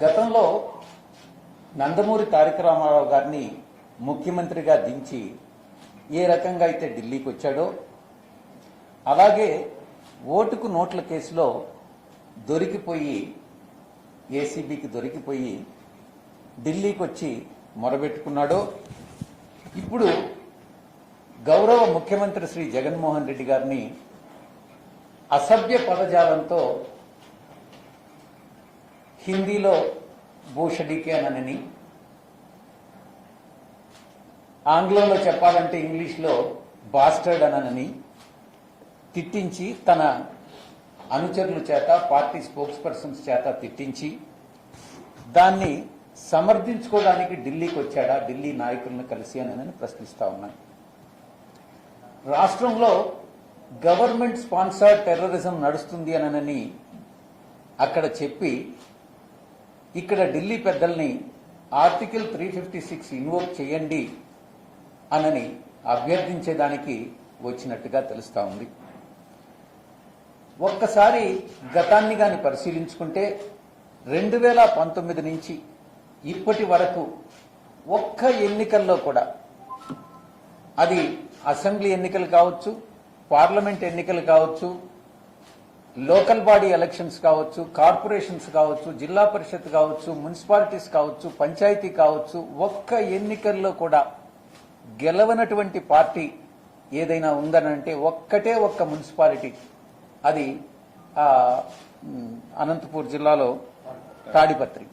గతంలో నందమూరి తారక రామారావు గారిని ముఖ్యమంత్రిగా దించి ఏ రకంగా అయితే ఢిల్లీకి వచ్చాడో అలాగే ఓటుకు నోట్ల కేసులో దొరికిపోయి ఏసీబీకి దొరికిపోయి ఢిల్లీకి వచ్చి మొరబెట్టుకున్నాడో ఇప్పుడు గౌరవ ముఖ్యమంత్రి శ్రీ జగన్మోహన్ రెడ్డి గారిని అసభ్య పదజాలంతో హిందీలో భూషడికే అనని, ఆంగ్లంలో చెప్పాలంటే ఇంగ్లీష్లో బాస్టర్డ్ అనని తిట్టించి తన అనుచరుల చేత పార్టీ స్పోక్స్ పర్సన్స్ చేత తిట్టించి దాన్ని సమర్థించుకోవడానికి ఢిల్లీకి వచ్చాడా, ఢిల్లీ నాయకులను కలిసి అని ప్రశ్నిస్తా ఉన్నాను. రాష్ట్రంలో గవర్నమెంట్ స్పాన్సర్డ్ టెర్రరిజం నడుస్తుంది అనని అక్కడ చెప్పి ఇక్కడ ఢిల్లీ పెద్దల్ని ఆర్టికల్ 356 ఇన్వోక్ చేయండి అనని అభ్యర్థించేదానికి వచ్చినట్టుగా తెలుస్తా ఉంది. ఒక్కసారి గతాన్ని గాని పరిశీలించుకుంటే 2019 నుంచి ఇప్పటి వరకు ఒక్క ఎన్నికల్లో కూడా, అది అసెంబ్లీ ఎన్నికలు కావచ్చు, పార్లమెంట్ ఎన్నికలు కావచ్చు, లోకల్ బాడీ ఎలక్షన్స్ కావచ్చు, కార్పొరేషన్స్ కావచ్చు, జిల్లా పరిషత్ కావచ్చు, మున్సిపాలిటీస్ కావచ్చు, పంచాయతీ కావచ్చు, ఒక్క ఎన్నికల్లో కూడా గెలవనటువంటి పార్టీ ఏదైనా ఉందనంటే ఒక్కటే ఒక్క మున్సిపాలిటీ, అది అనంతపూర్ జిల్లాలో తాడిపత్రి.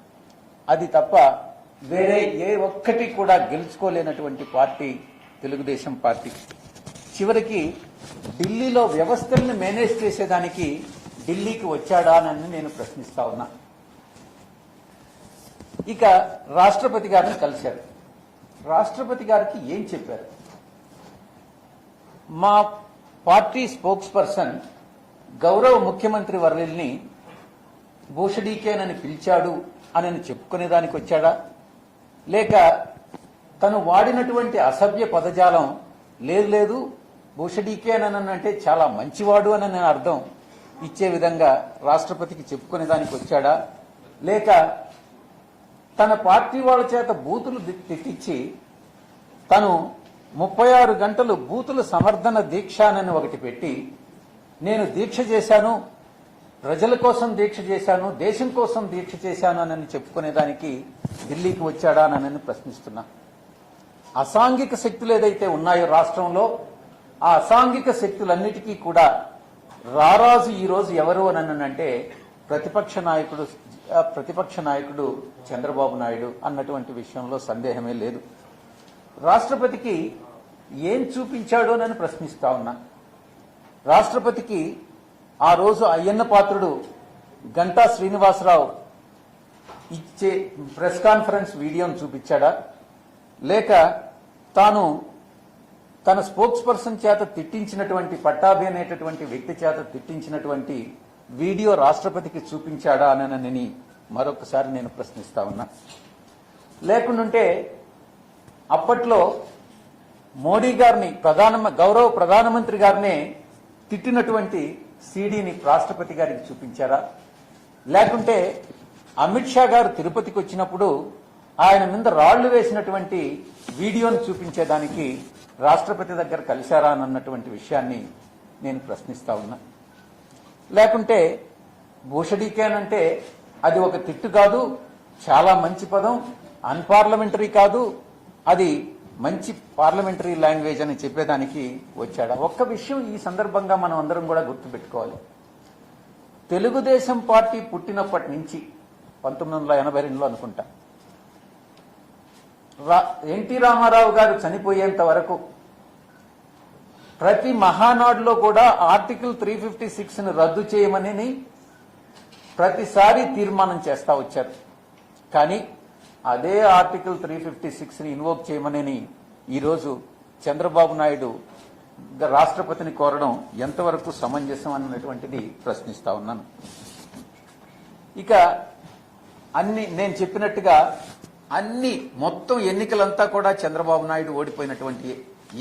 అది తప్ప వేరే ఏ ఒక్కటి కూడా గెలుచుకోలేనటువంటి పార్టీ తెలుగుదేశం పార్టీ. చివరికి ఢిల్లీలో వ్యవస్థల్ని మేనేజ్ చేసేదానికి ఢిల్లీకి వచ్చాడా అని నేను ప్రశ్నిస్తా ఉన్నా. ఇక రాష్ట్రపతి గారిని కలిశారు. రాష్ట్రపతి గారికి ఏం చెప్పారు? మా పార్టీ స్పోక్స్ పర్సన్ గౌరవ ముఖ్యమంత్రి వర్యుల్ని భూషడీకేనని పిలిచాడు అని చెప్పుకునేదానికి వచ్చాడా, లేక తను వాడినటువంటి అసభ్య పదజాలం లేదు భూషడీకేనంటే చాలా మంచివాడు అని నేను అర్థం ఇచ్చే విధంగా రాష్ట్రపతికి చెప్పుకునేదానికి వచ్చాడా, లేక తన పార్టీ వాళ్ళ చేత బూతులు తిట్టించి తను 36 గంటలు బూతుల సమర్థన దీక్ష అని ఒకటి పెట్టి నేను దీక్ష చేశాను, ప్రజల కోసం దీక్ష చేశాను, దేశం కోసం దీక్ష చేశాను అని చెప్పుకునేదానికి ఢిల్లీకి వచ్చాడా అని ప్రశ్నిస్తున్నా. అసాంఘిక శక్తులు ఏదైతే ఉన్నాయో రాష్ట్రంలో, ఆ అసాంఘిక శక్తులన్నిటికీ కూడా రారాజు ఈ రోజు ఎవరు అంటే ప్రతిపక్ష నాయకుడు చంద్రబాబు నాయుడు అన్నటువంటి విషయంలో సందేహమే లేదు. రాష్ట్రపతికి ఏం చూపించాడో అని ప్రశ్నిస్తా ఉన్నా. రాష్ట్రపతికి ఆ రోజు అయ్యన్న పాత్రుడు గంటా శ్రీనివాసరావు ఇచ్చే ప్రెస్ కాన్ఫరెన్స్ వీడియోను చూపించాడా, లేక తాను తన స్పోక్స్ పర్సన్ చేత తిట్టించినటువంటి పట్టాభి అనేటటువంటి వ్యక్తి చేత తిట్టించినటువంటి వీడియో రాష్ట్రపతికి చూపించాడా అని మరొకసారి నేను ప్రశ్నిస్తా ఉన్నా. లేకుంటే అప్పట్లో మోడీ గారిని గౌరవ ప్రధానమంత్రి గారినే తిట్టినటువంటి సీడీని రాష్ట్రపతి గారికి చూపించారా, లేకుంటే అమిత్ షా గారు తిరుపతికి వచ్చినప్పుడు ఆయన మీద రాళ్లు వేసినటువంటి వీడియోను చూపించేదానికి రాష్ట్రపతి దగ్గర కలిశారా అన్నటువంటి విషయాన్ని నేను ప్రశ్నిస్తా ఉన్నా. లేకుంటే భూషడీకేనంటే అది ఒక తిట్టు కాదు, చాలా మంచి పదం, అన్పార్లమెంటరీ కాదు, అది మంచి పార్లమెంటరీ లాంగ్వేజ్ అని చెప్పేదానికి వచ్చాడా? ఒక్క విషయం ఈ సందర్భంగా మనం అందరం కూడా గుర్తుపెట్టుకోవాలి. తెలుగుదేశం పార్టీ పుట్టినప్పటి నుంచి 1982లో అనుకుంటా, ఎన్టీ రామారావు గారు చనిపోయేంత వరకు ప్రతి మహానాడులో కూడా ఆర్టికల్ 356ని రద్దు చేయమని ప్రతిసారి తీర్మానం చేస్తా వచ్చారు. కానీ అదే ఆర్టికల్ 356ని ఇన్వోక్ చేయమని ఈరోజు చంద్రబాబు నాయుడు రాష్ట్రపతిని కోరడం ఎంతవరకు సమంజసం అన్నటువంటిది ప్రశ్నిస్తా ఉన్నాను. ఇక నేను చెప్పినట్టుగా మొత్తం ఎన్నికలంతా కూడా చంద్రబాబు నాయుడు ఓడిపోయినటువంటి,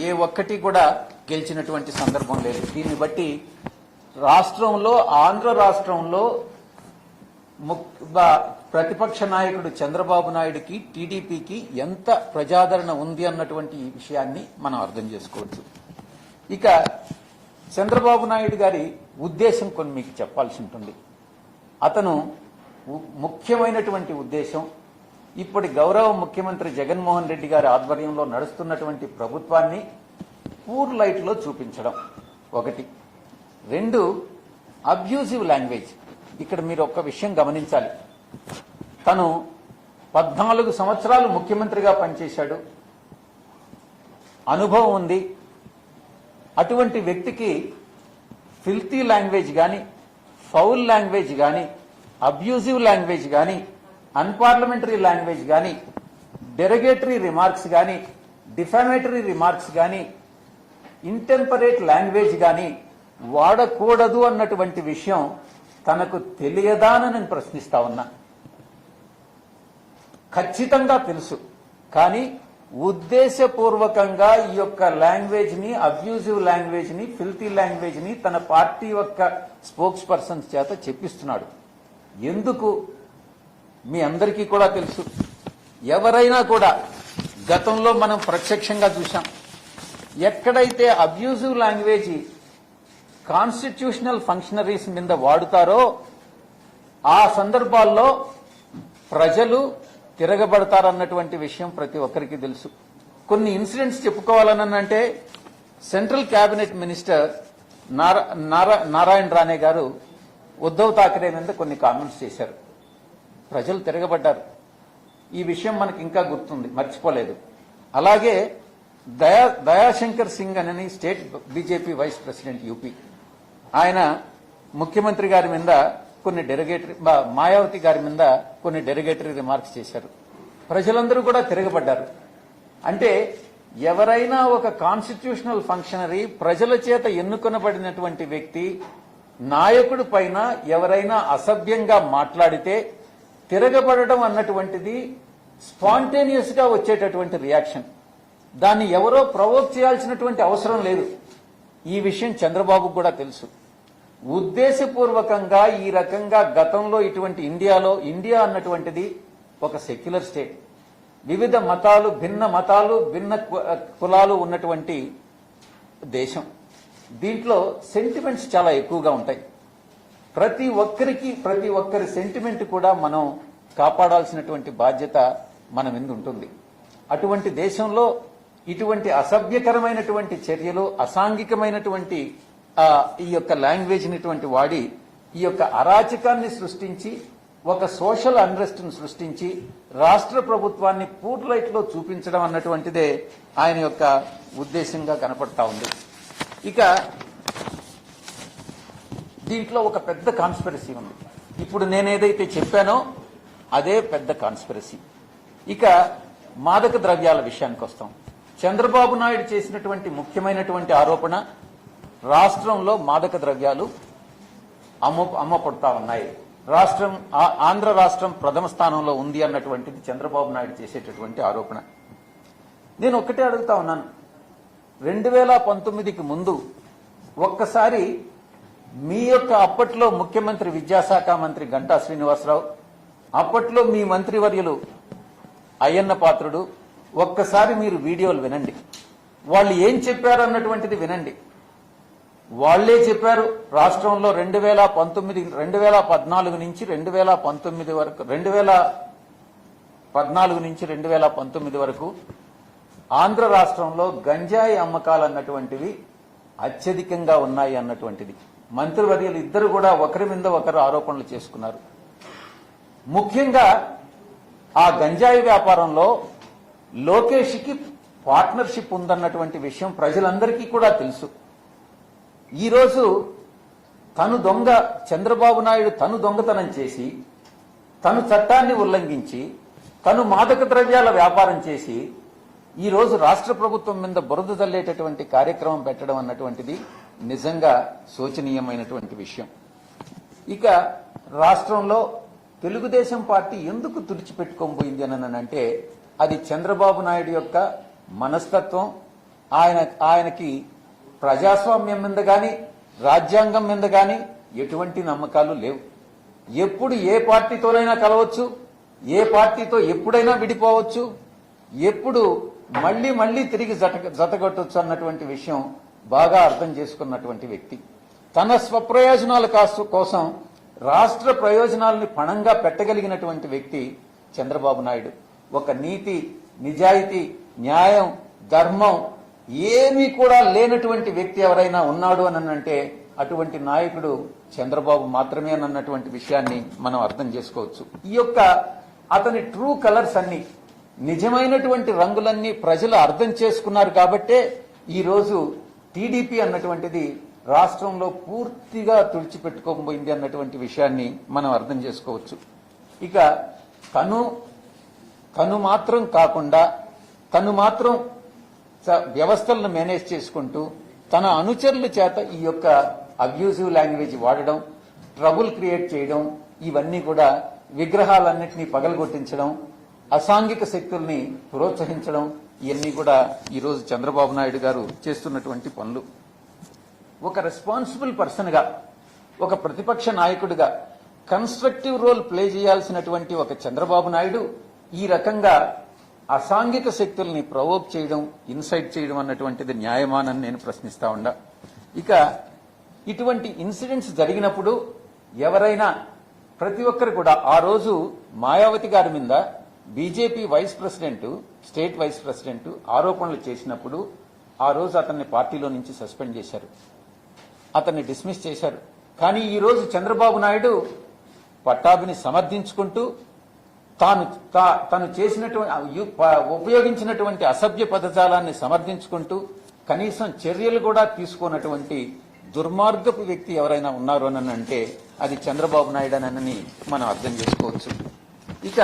ఏ ఒక్కటి కూడా గెలిచినటువంటి సందర్భం లేదు. దీన్ని బట్టి రాష్ట్రంలో, ఆంధ్ర రాష్ట్రంలో ప్రతిపక్ష నాయకుడు చంద్రబాబు నాయుడికి టీడీపీకి ఎంత ప్రజాదరణ ఉంది అన్నటువంటి ఈ విషయాన్ని మనం అర్థం చేసుకోవచ్చు. ఇక చంద్రబాబు నాయుడు గారి ఉద్దేశం కొన్ని మీకు చెప్పాల్సి ఉంటుంది. అతను ముఖ్యమైనటువంటి ఉద్దేశం ఇప్పటి గౌరవ ముఖ్యమంత్రి జగన్మోహన్ రెడ్డి గారి ఆధ్వర్యంలో నడుస్తున్నటువంటి ప్రభుత్వాన్ని పూర్ లైట్లో చూపించడం ఒకటి. రెండు, అబ్యూజివ్ లాంగ్వేజ్. ఇక్కడ మీరు ఒక్క విషయం గమనించాలి. తను 14 సంవత్సరాలు ముఖ్యమంత్రిగా పనిచేశాడు, అనుభవం ఉంది. అటువంటి వ్యక్తికి ఫిల్తీ లాంగ్వేజ్ కానీ, ఫౌల్ లాంగ్వేజ్ కానీ, అబ్యూజివ్ లాంగ్వేజ్ కానీ, అన్పార్లమెంటరీ లాంగ్వేజ్ కానీ, డెరగేటరీ రిమార్క్స్ కానీ, డిఫామేటరీ రిమార్క్స్ కానీ, ఇంటెంపరేట్ లాంగ్వేజ్ కానీ వాడకూడదు అన్నటువంటి విషయం తనకు తెలియదా అని నేను ప్రశ్నిస్తా ఉన్నా. ఖచ్చితంగా తెలుసు, కానీ ఉద్దేశపూర్వకంగా ఈ యొక్క లాంగ్వేజ్ ని, అబ్యూజివ్ లాంగ్వేజ్ ని, ఫిల్తీ లాంగ్వేజ్ ని తన పార్టీ యొక్క స్పోక్స్ పర్సన్స్ చేత చెప్పిస్తున్నాడు. ఎందుకు మీ అందరికీ కూడా తెలుసు. ఎవరైనా కూడా గతంలో మనం ప్రత్యక్షంగా చూశాం. ఎక్కడైతే అబ్యూజివ్ లాంగ్వేజ్ కాన్స్టిట్యూషనల్ ఫంక్షనరీస్ మీద వాడుతారో ఆ సందర్భాల్లో ప్రజలు తిరగబడతారన్నటువంటి విషయం ప్రతి ఒక్కరికి తెలుసు. కొన్ని ఇన్సిడెంట్స్ చెప్పుకోవాలనంటే central cabinet minister Narayan Rane గారు ఉద్ధవ్ ఠాకరే మీద కొన్ని కామెంట్స్ చేశారు. ప్రజలు తిరగబడ్డారు. ఈ విషయం మనకి ఇంకా గుర్తుంది, మర్చిపోలేదు. అలాగే దయాశంకర్ సింగ్ అని state BJP vice president UP, ఆయన ముఖ్యమంత్రి గారి మీద కొన్ని డెరిగేటరీ, మాయావతి గారి మీద కొన్ని డెరిగేటరీ రిమార్క్స్ చేశారు. ప్రజలందరూ కూడా తిరగబడ్డారు. అంటే ఎవరైనా ఒక కాన్స్టిట్యూషనల్ ఫంక్షనరీ, ప్రజల చేత ఎన్నుకొనబడినటువంటి వ్యక్తి, నాయకుడి పైన ఎవరైనా అసభ్యంగా మాట్లాడితే తిరగబడడం అన్నటువంటిది స్పాంటేనియస్ గా వచ్చేటటువంటి రియాక్షన్. దాన్ని ఎవరో ప్రవోక్ చేయాల్సినటువంటి అవసరం లేదు. ఈ విషయం చంద్రబాబుకు కూడా తెలుసు. ఉద్దేశపూర్వకంగా ఈ రకంగా గతంలో ఇటువంటి ఇండియా అన్నటువంటిది ఒక సెక్యులర్ స్టేట్, వివిధ మతాలు, భిన్న కులాలు ఉన్నటువంటి దేశం. దీంట్లో సెంటిమెంట్స్ చాలా ఎక్కువగా ఉంటాయి. ప్రతి ఒక్కరి సెంటిమెంట్ కూడా మనం కాపాడాల్సినటువంటి బాధ్యత మన మీద ఉంటుంది. అటువంటి దేశంలో ఇటువంటి అసభ్యకరమైనటువంటి చర్యలు, అసాంఘికమైనటువంటి ఈ యొక్క లాంగ్వేజ్ ఇటువంటి వాడి ఈ యొక్క అరాచకాన్ని సృష్టించి, ఒక సోషల్ అన్రెస్ట్ ను సృష్టించి రాష్ట్ర ప్రభుత్వాన్ని పూర్ లైట్ లో చూపించడం అన్నటువంటిదే ఆయన యొక్క ఉద్దేశంగా కనపడతా ఉంది. ఇక దీంట్లో ఒక పెద్ద కాన్స్పిరసీ ఉంది. ఇప్పుడు నేనేదైతే చెప్పానో అదే పెద్ద కాన్స్పిరసీ. ఇక మాదక ద్రవ్యాల విషయానికి వస్తాం. చంద్రబాబు నాయుడు చేసినటువంటి ముఖ్యమైనటువంటి ఆరోపణ, రాష్ట్రంలో మాదక ద్రవ్యాలు అమ్మపడుతా ఉన్నాయి. ఆంధ్ర రాష్ట్రం ప్రథమ స్థానంలో ఉంది అన్నటువంటిది చంద్రబాబు నాయుడు చేసేటటువంటి ఆరోపణ. నేను ఒక్కటే అడుగుతా ఉన్నాను, 2019కి ముందు ఒక్కసారి మీ యొక్క అప్పట్లో ముఖ్యమంత్రి, విద్యాశాఖ మంత్రి గంటా శ్రీనివాసరావు, అప్పట్లో మీ మంత్రివర్యులు అయ్యన్న పాత్రుడు, ఒక్కసారి మీరు వీడియోలు వినండి. వాళ్ళు ఏం చెప్పారు అన్నటువంటిది వినండి. వాళ్లే చెప్పారు, రాష్ట్రంలో 2014 నుంచి 2019 వరకు, 2014 నుంచి 2019 వరకు ఆంధ్ర రాష్ట్రంలో గంజాయి అమ్మకాలు అన్నటువంటివి అత్యధికంగా ఉన్నాయి అన్నటువంటిది మంత్రివర్యులు ఇద్దరు కూడా ఒకరి మీద ఒకరు ఆరోపణలు చేసుకున్నారు. ముఖ్యంగా ఆ గంజాయి వ్యాపారంలో లోకేష్కి పార్ట్నర్షిప్ ఉందన్నటువంటి విషయం ప్రజలందరికీ కూడా తెలుసు. ఈరోజు చంద్రబాబు నాయుడు తను దొంగతనం చేసి, తను చట్టాన్ని ఉల్లంఘించి, తను మాదక ద్రవ్యాల వ్యాపారం చేసి ఈరోజు రాష్ట్ర ప్రభుత్వం మీద బురద జల్లేటటువంటి కార్యక్రమం పెట్టడం అన్నటువంటిది నిజంగా శోచనీయమైనటువంటి విషయం. ఇక రాష్ట్రంలో తెలుగుదేశం పార్టీ ఎందుకు తుడిచిపెట్టుకోబోయింది అని అంటే అది చంద్రబాబు నాయుడు యొక్క మనస్తత్వం. ఆయనకి ప్రజాస్వామ్యం మీద గాని, రాజ్యాంగం మీద గాని ఎటువంటి నమ్మకాలు లేవు. ఎప్పుడు ఏ పార్టీతోనైనా కలవచ్చు, ఏ పార్టీతో ఎప్పుడైనా విడిపోవచ్చు, ఎప్పుడు మళ్లీ మళ్లీ తిరిగి జతగొట్టొచ్చు అన్నటువంటి విషయం బాగా అర్థం చేసుకున్నటువంటి వ్యక్తి. తన స్వప్రయోజనాల కోసం రాష్ట్ర ప్రయోజనాలని పణంగా పెట్టగలిగినటువంటి వ్యక్తి చంద్రబాబు నాయుడు. ఒక నీతి, నిజాయితీ, న్యాయం, ధర్మం ఏమీ కూడా లేనటువంటి వ్యక్తి ఎవరైనా ఉన్నాడు అని అంటే అటువంటి నాయకుడు చంద్రబాబు మాత్రమే అన్నటువంటి విషయాన్ని మనం అర్థం చేసుకోవచ్చు. ఈ యొక్క అతని ట్రూ కలర్స్ అన్ని, నిజమైనటువంటి రంగులన్నీ ప్రజలు అర్థం చేసుకున్నారు కాబట్టే ఈరోజు టీడీపీ అన్నటువంటిది రాష్ట్రంలో పూర్తిగా తుడిచిపెట్టుకోబోయింది అన్నటువంటి విషయాన్ని మనం అర్థం చేసుకోవచ్చు. ఇక తను మాత్రం కాకుండా తను మాత్రం వ్యవస్థలను మేనేజ్ చేసుకుంటూ తన అనుచరుల చేత ఈ యొక్క అబ్యూజివ్ లాంగ్వేజ్ వాడడం, ట్రబుల్ క్రియేట్ చేయడం, ఇవన్నీ కూడా విగ్రహాలన్నింటినీ పగలగొట్టించడం, అసాంఘిక శక్తుల్ని ప్రోత్సహించడం, ఇవన్నీ కూడా ఈరోజు చంద్రబాబు నాయుడు గారు చేస్తున్నటువంటి పనులు. ఒక రెస్పాన్సిబుల్ పర్సన్గా, ఒక ప్రతిపక్ష నాయకుడిగా కన్స్ట్రక్టివ్ రోల్ ప్లే చేయాల్సినటువంటి ఒక చంద్రబాబు నాయుడు ఈ రకంగా అసాంఘిక శక్తుల్ని ప్రవోక్ చేయడం, ఇన్సైట్ చేయడం అన్నటువంటిది న్యాయమానని నేను ప్రశ్నిస్తా ఉండా. ఇక ఇటువంటి ఇన్సిడెంట్స్ జరిగినప్పుడు ఎవరైనా ప్రతి ఒక్కరు కూడా ఆ రోజు మాయావతి గారి మీద BJP vice president, state vice president ఆరోపణలు చేసినప్పుడు ఆ రోజు అతన్ని పార్టీలో నుంచి సస్పెండ్ చేశారు, అతన్ని డిస్మిస్ చేశారు. కానీ ఈ రోజు చంద్రబాబు నాయుడు పట్టాభిని సమర్థించుకుంటూ తాను చేసినటువంటి ఉపయోగించినటువంటి అసభ్య పదజాలాన్ని సమర్థించుకుంటూ కనీసం చర్యలు కూడా తీసుకోనటువంటి దుర్మార్గపు వ్యక్తి ఎవరైనా ఉన్నారు అని అంటే అది చంద్రబాబు నాయుడు అని మనం అర్థం చేసుకోవచ్చు. ఇక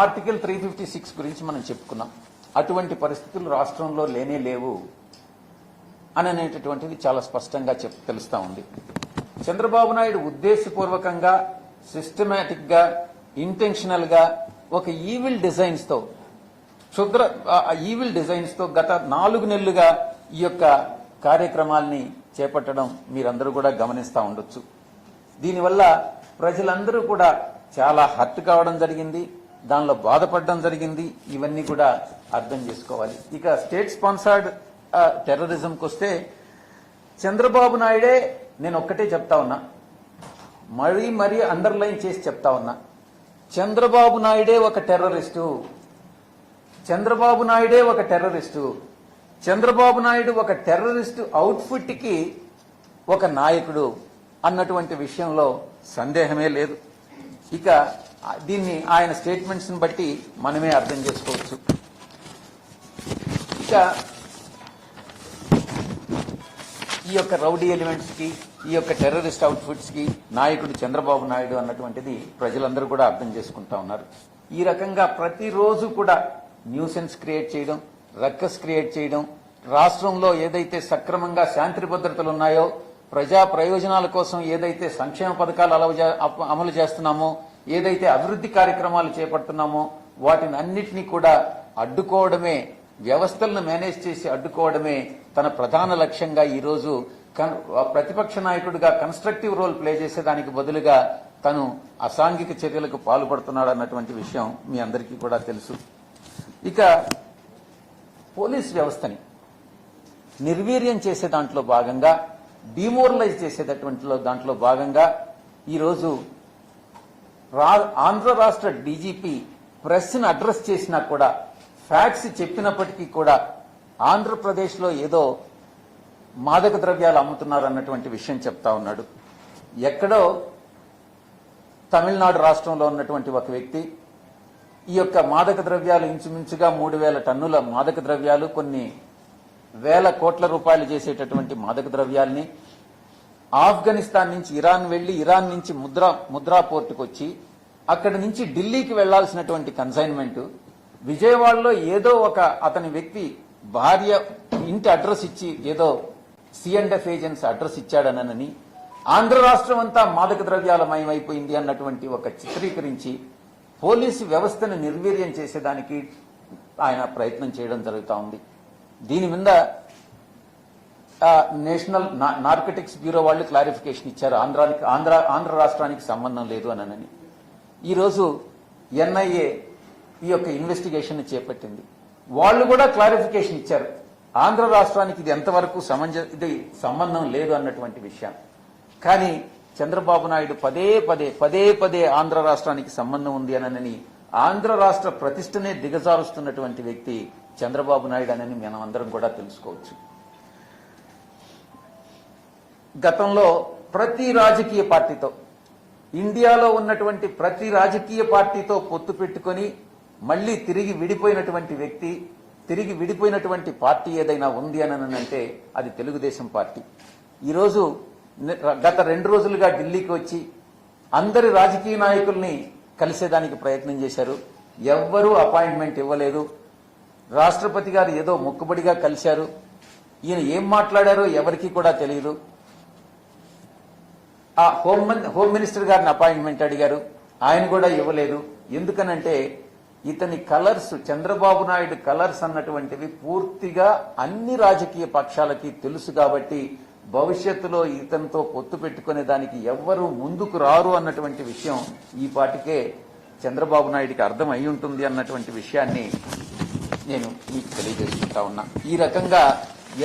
ఆర్టికల్ 356 గురించి మనం చెప్పుకున్నాం. అటువంటి పరిస్థితులు రాష్ట్రంలో లేనే లేవు అని అనేటటువంటిది చాలా స్పష్టంగా తెలుస్తా ఉంది. చంద్రబాబు నాయుడు ఉద్దేశపూర్వకంగా, సిస్టమేటిక్ గా, ఇంటెన్షనల్ గా ఒక ఈవిల్ డిజైన్స్ తో గత 4 నెలలుగా ఈ యొక్క కార్యక్రమాల్ని చేపట్టడం మీరందరూ కూడా గమనిస్తా ఉండొచ్చు. దీనివల్ల ప్రజలందరూ కూడా చాలా హర్ట్ కావడం జరిగింది, దానిలో బాధపడడం జరిగింది. ఇవన్నీ కూడా అర్థం చేసుకోవాలి. ఇక స్టేట్ స్పాన్సర్డ్ టెర్రరిజంకి వస్తే చంద్రబాబు నాయుడే, నేను ఒక్కటే చెప్తా ఉన్నా, మరీ అండర్లైన్ చేసి చెప్తా ఉన్నా, చంద్రబాబు నాయుడే ఒక టెర్రరిస్టు, చంద్రబాబు నాయుడే ఒక టెర్రరిస్టు, చంద్రబాబు నాయుడు ఒక టెర్రరిస్టు అవుట్ఫిట్ కి ఒక నాయకుడు అన్నటువంటి విషయంలో సందేహమే లేదు. ఇక దీన్ని ఆయన స్టేట్మెంట్స్ ని బట్టి మనమే అర్థం చేసుకోవచ్చు. ఇక ఈ యొక్క రౌడీ ఎలిమెంట్స్ కి, ఈ యొక్క టెర్రరిస్ట్ అవుట్ఫిట్స్ కి నాయకుడు చంద్రబాబు నాయుడు అన్నటువంటిది ప్రజలందరూ కూడా అర్థం చేసుకుంటా ఉన్నారు. ఈ రకంగా ప్రతిరోజు కూడా న్యూసెన్స్ క్రియేట్ చేయడం, రక్కస్ క్రియేట్ చేయడం, రాష్ట్రంలో ఏదైతే సక్రమంగా శాంతి భద్రతలు ఉన్నాయో, ప్రజా ప్రయోజనాల కోసం ఏదైతే సంక్షేమ పథకాలు అమలు చేస్తున్నామో, ఏదైతే అభివృద్ధి కార్యక్రమాలు చేపడుతున్నామో వాటిని అన్నిటినీ కూడా అడ్డుకోవడమే, వ్యవస్థలను మేనేజ్ చేసి అడ్డుకోవడమే తన ప్రధాన లక్ష్యంగా ఈరోజు ప్రతిపక్ష నాయకుడిగా కన్స్ట్రక్టివ్ రోల్ ప్లే చేసేదానికి బదులుగా తను అసాంఘిక చర్యలకు పాల్పడుతున్నాడు అన్నటువంటి విషయం మీ అందరికీ కూడా తెలుసు. ఇక పోలీస్ వ్యవస్థని నిర్వీర్యం చేసే దాంట్లో భాగంగా, డిమోరలైజ్ చేసేటటువంటి దాంట్లో భాగంగా ఈరోజు ఆంధ్ర రాష్ట్ర డీజీపీ ప్రెస్ ను అడ్రస్ చేసినా కూడా, ఫ్యాక్ట్స్ చెప్పినప్పటికీ కూడా ఆంధ్రప్రదేశ్లో ఏదో మాదక ద్రవ్యాలు అమ్ముతున్నారు అన్నటువంటి విషయం చెప్తా ఉన్నాడు. ఎక్కడో తమిళనాడు రాష్ట్రంలో ఉన్నటువంటి ఒక వ్యక్తి ఈ యొక్క మాదక ద్రవ్యాలు ఇంచుమించుగా 3000 టన్నుల మాదక ద్రవ్యాలు, కొన్ని వేల కోట్ల రూపాయలు చేసేటటువంటి మాదక ద్రవ్యాల్ని ఆఫ్ఘనిస్తాన్ నుంచి ఇరాన్ వెళ్లి, ఇరాన్ నుంచి ముద్రా పోర్టుకు వచ్చి అక్కడి నుంచి ఢిల్లీకి వెళ్లాల్సినటువంటి కన్సైన్మెంట్ విజయవాడలో ఏదో ఒక అతని వ్యక్తి భార్య ఇంటి అడ్రస్ ఇచ్చి ఏదో C&F ఏజెన్సీ అడ్రస్ ఇచ్చాడనని ఆంధ్ర రాష్ట్రం అంతా మాదక ద్రవ్యాలమయమైపోయింది అన్నటువంటి ఒక చిత్రీకరించి పోలీసు వ్యవస్థను నిర్వీర్యం చేసేదానికి ఆయన ప్రయత్నం చేయడం జరుగుతూ ఉంది. దీని మీద నేషనల్ నార్కటిక్స్ బ్యూరో వాళ్ళు క్లారిఫికేషన్ ఇచ్చారు, ఆంధ్ర రాష్ట్రానికి సంబంధం లేదు అని. ఈరోజు ఎన్ఐఏ ఈ యొక్క ఇన్వెస్టిగేషన్ చేపట్టింది. వాళ్ళు కూడా క్లారిఫికేషన్ ఇచ్చారు, ఆంధ్ర రాష్ట్రానికి ఇది ఎంతవరకు ఇది సంబంధం లేదు అన్నటువంటి విషయం. కానీ చంద్రబాబు నాయుడు పదే పదే ఆంధ్ర రాష్ట్రానికి సంబంధం ఉంది అని ఆంధ్ర రాష్ట్ర ప్రతిష్టనే దిగజారుస్తున్నటువంటి వ్యక్తి చంద్రబాబు నాయుడు అని మనం అందరం కూడా తెలుసుకోవచ్చు. గతంలో ప్రతి రాజకీయ పార్టీతో, ఇండియాలో ఉన్నటువంటి ప్రతి రాజకీయ పార్టీతో పొత్తు పెట్టుకొని మళ్లీ తిరిగి విడిపోయినటువంటి వ్యక్తి, తిరిగి విడిపోయినటువంటి పార్టీ ఏదైనా ఉంది అని అంటే అది తెలుగుదేశం పార్టీ. ఈరోజు గత 2 రోజులుగా ఢిల్లీకి వచ్చి అందరి రాజకీయ నాయకుల్ని కలిసేదానికి ప్రయత్నం చేశారు. ఎవ్వరూ అపాయింట్మెంట్ ఇవ్వలేదు. రాష్ట్రపతి గారు ఏదో మొక్కుబడిగా కలిశారు. ఈయన ఏం మాట్లాడారో ఎవరికీ కూడా తెలియదు. ఆ హోమ్ మినిస్టర్ గారిని అపాయింట్మెంట్ అడిగారు, ఆయన కూడా ఇవ్వలేదు. ఎందుకనంటే ఇతని కలర్స్, చంద్రబాబు నాయుడు కలర్స్ అన్నటువంటివి పూర్తిగా అన్ని రాజకీయ పక్షాలకి తెలుసు కాబట్టి భవిష్యత్తులో ఇతనితో పొత్తు పెట్టుకునే దానికి ఎవ్వరూ ముందుకు రారు అన్నటువంటి విషయం ఈ పాటికే చంద్రబాబు నాయుడికి అర్థం అయి ఉంటుంది అన్నటువంటి విషయాన్ని నేను మీకు తెలియజేసుకుంటా ఉన్నా. ఈ రకంగా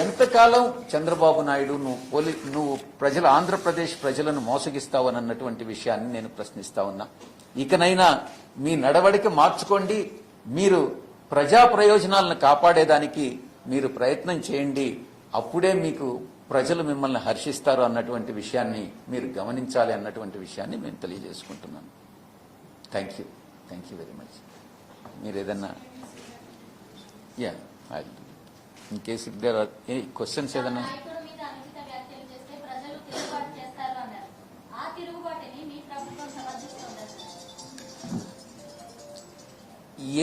ఎంతకాలం చంద్రబాబు నాయుడు నువ్వు ఆంధ్రప్రదేశ్ ప్రజలను మోసగిస్తావని అన్నటువంటి విషయాన్ని నేను ప్రశ్నిస్తా ఉన్నా. ఇకనైనా మీ నడవడిక మార్చుకోండి, మీరు ప్రజా ప్రయోజనాలను కాపాడేదానికి మీరు ప్రయత్నం చేయండి, అప్పుడే మీకు ప్రజలు మిమ్మల్ని హర్షిస్తారు అన్నటువంటి విషయాన్ని మీరు గమనించాలి అన్నటువంటి విషయాన్ని నేను తెలియజేసుకుంటున్నాను. Thank you very much. మీరు ఏదన్నా in case if there are any questions ఏదన్నా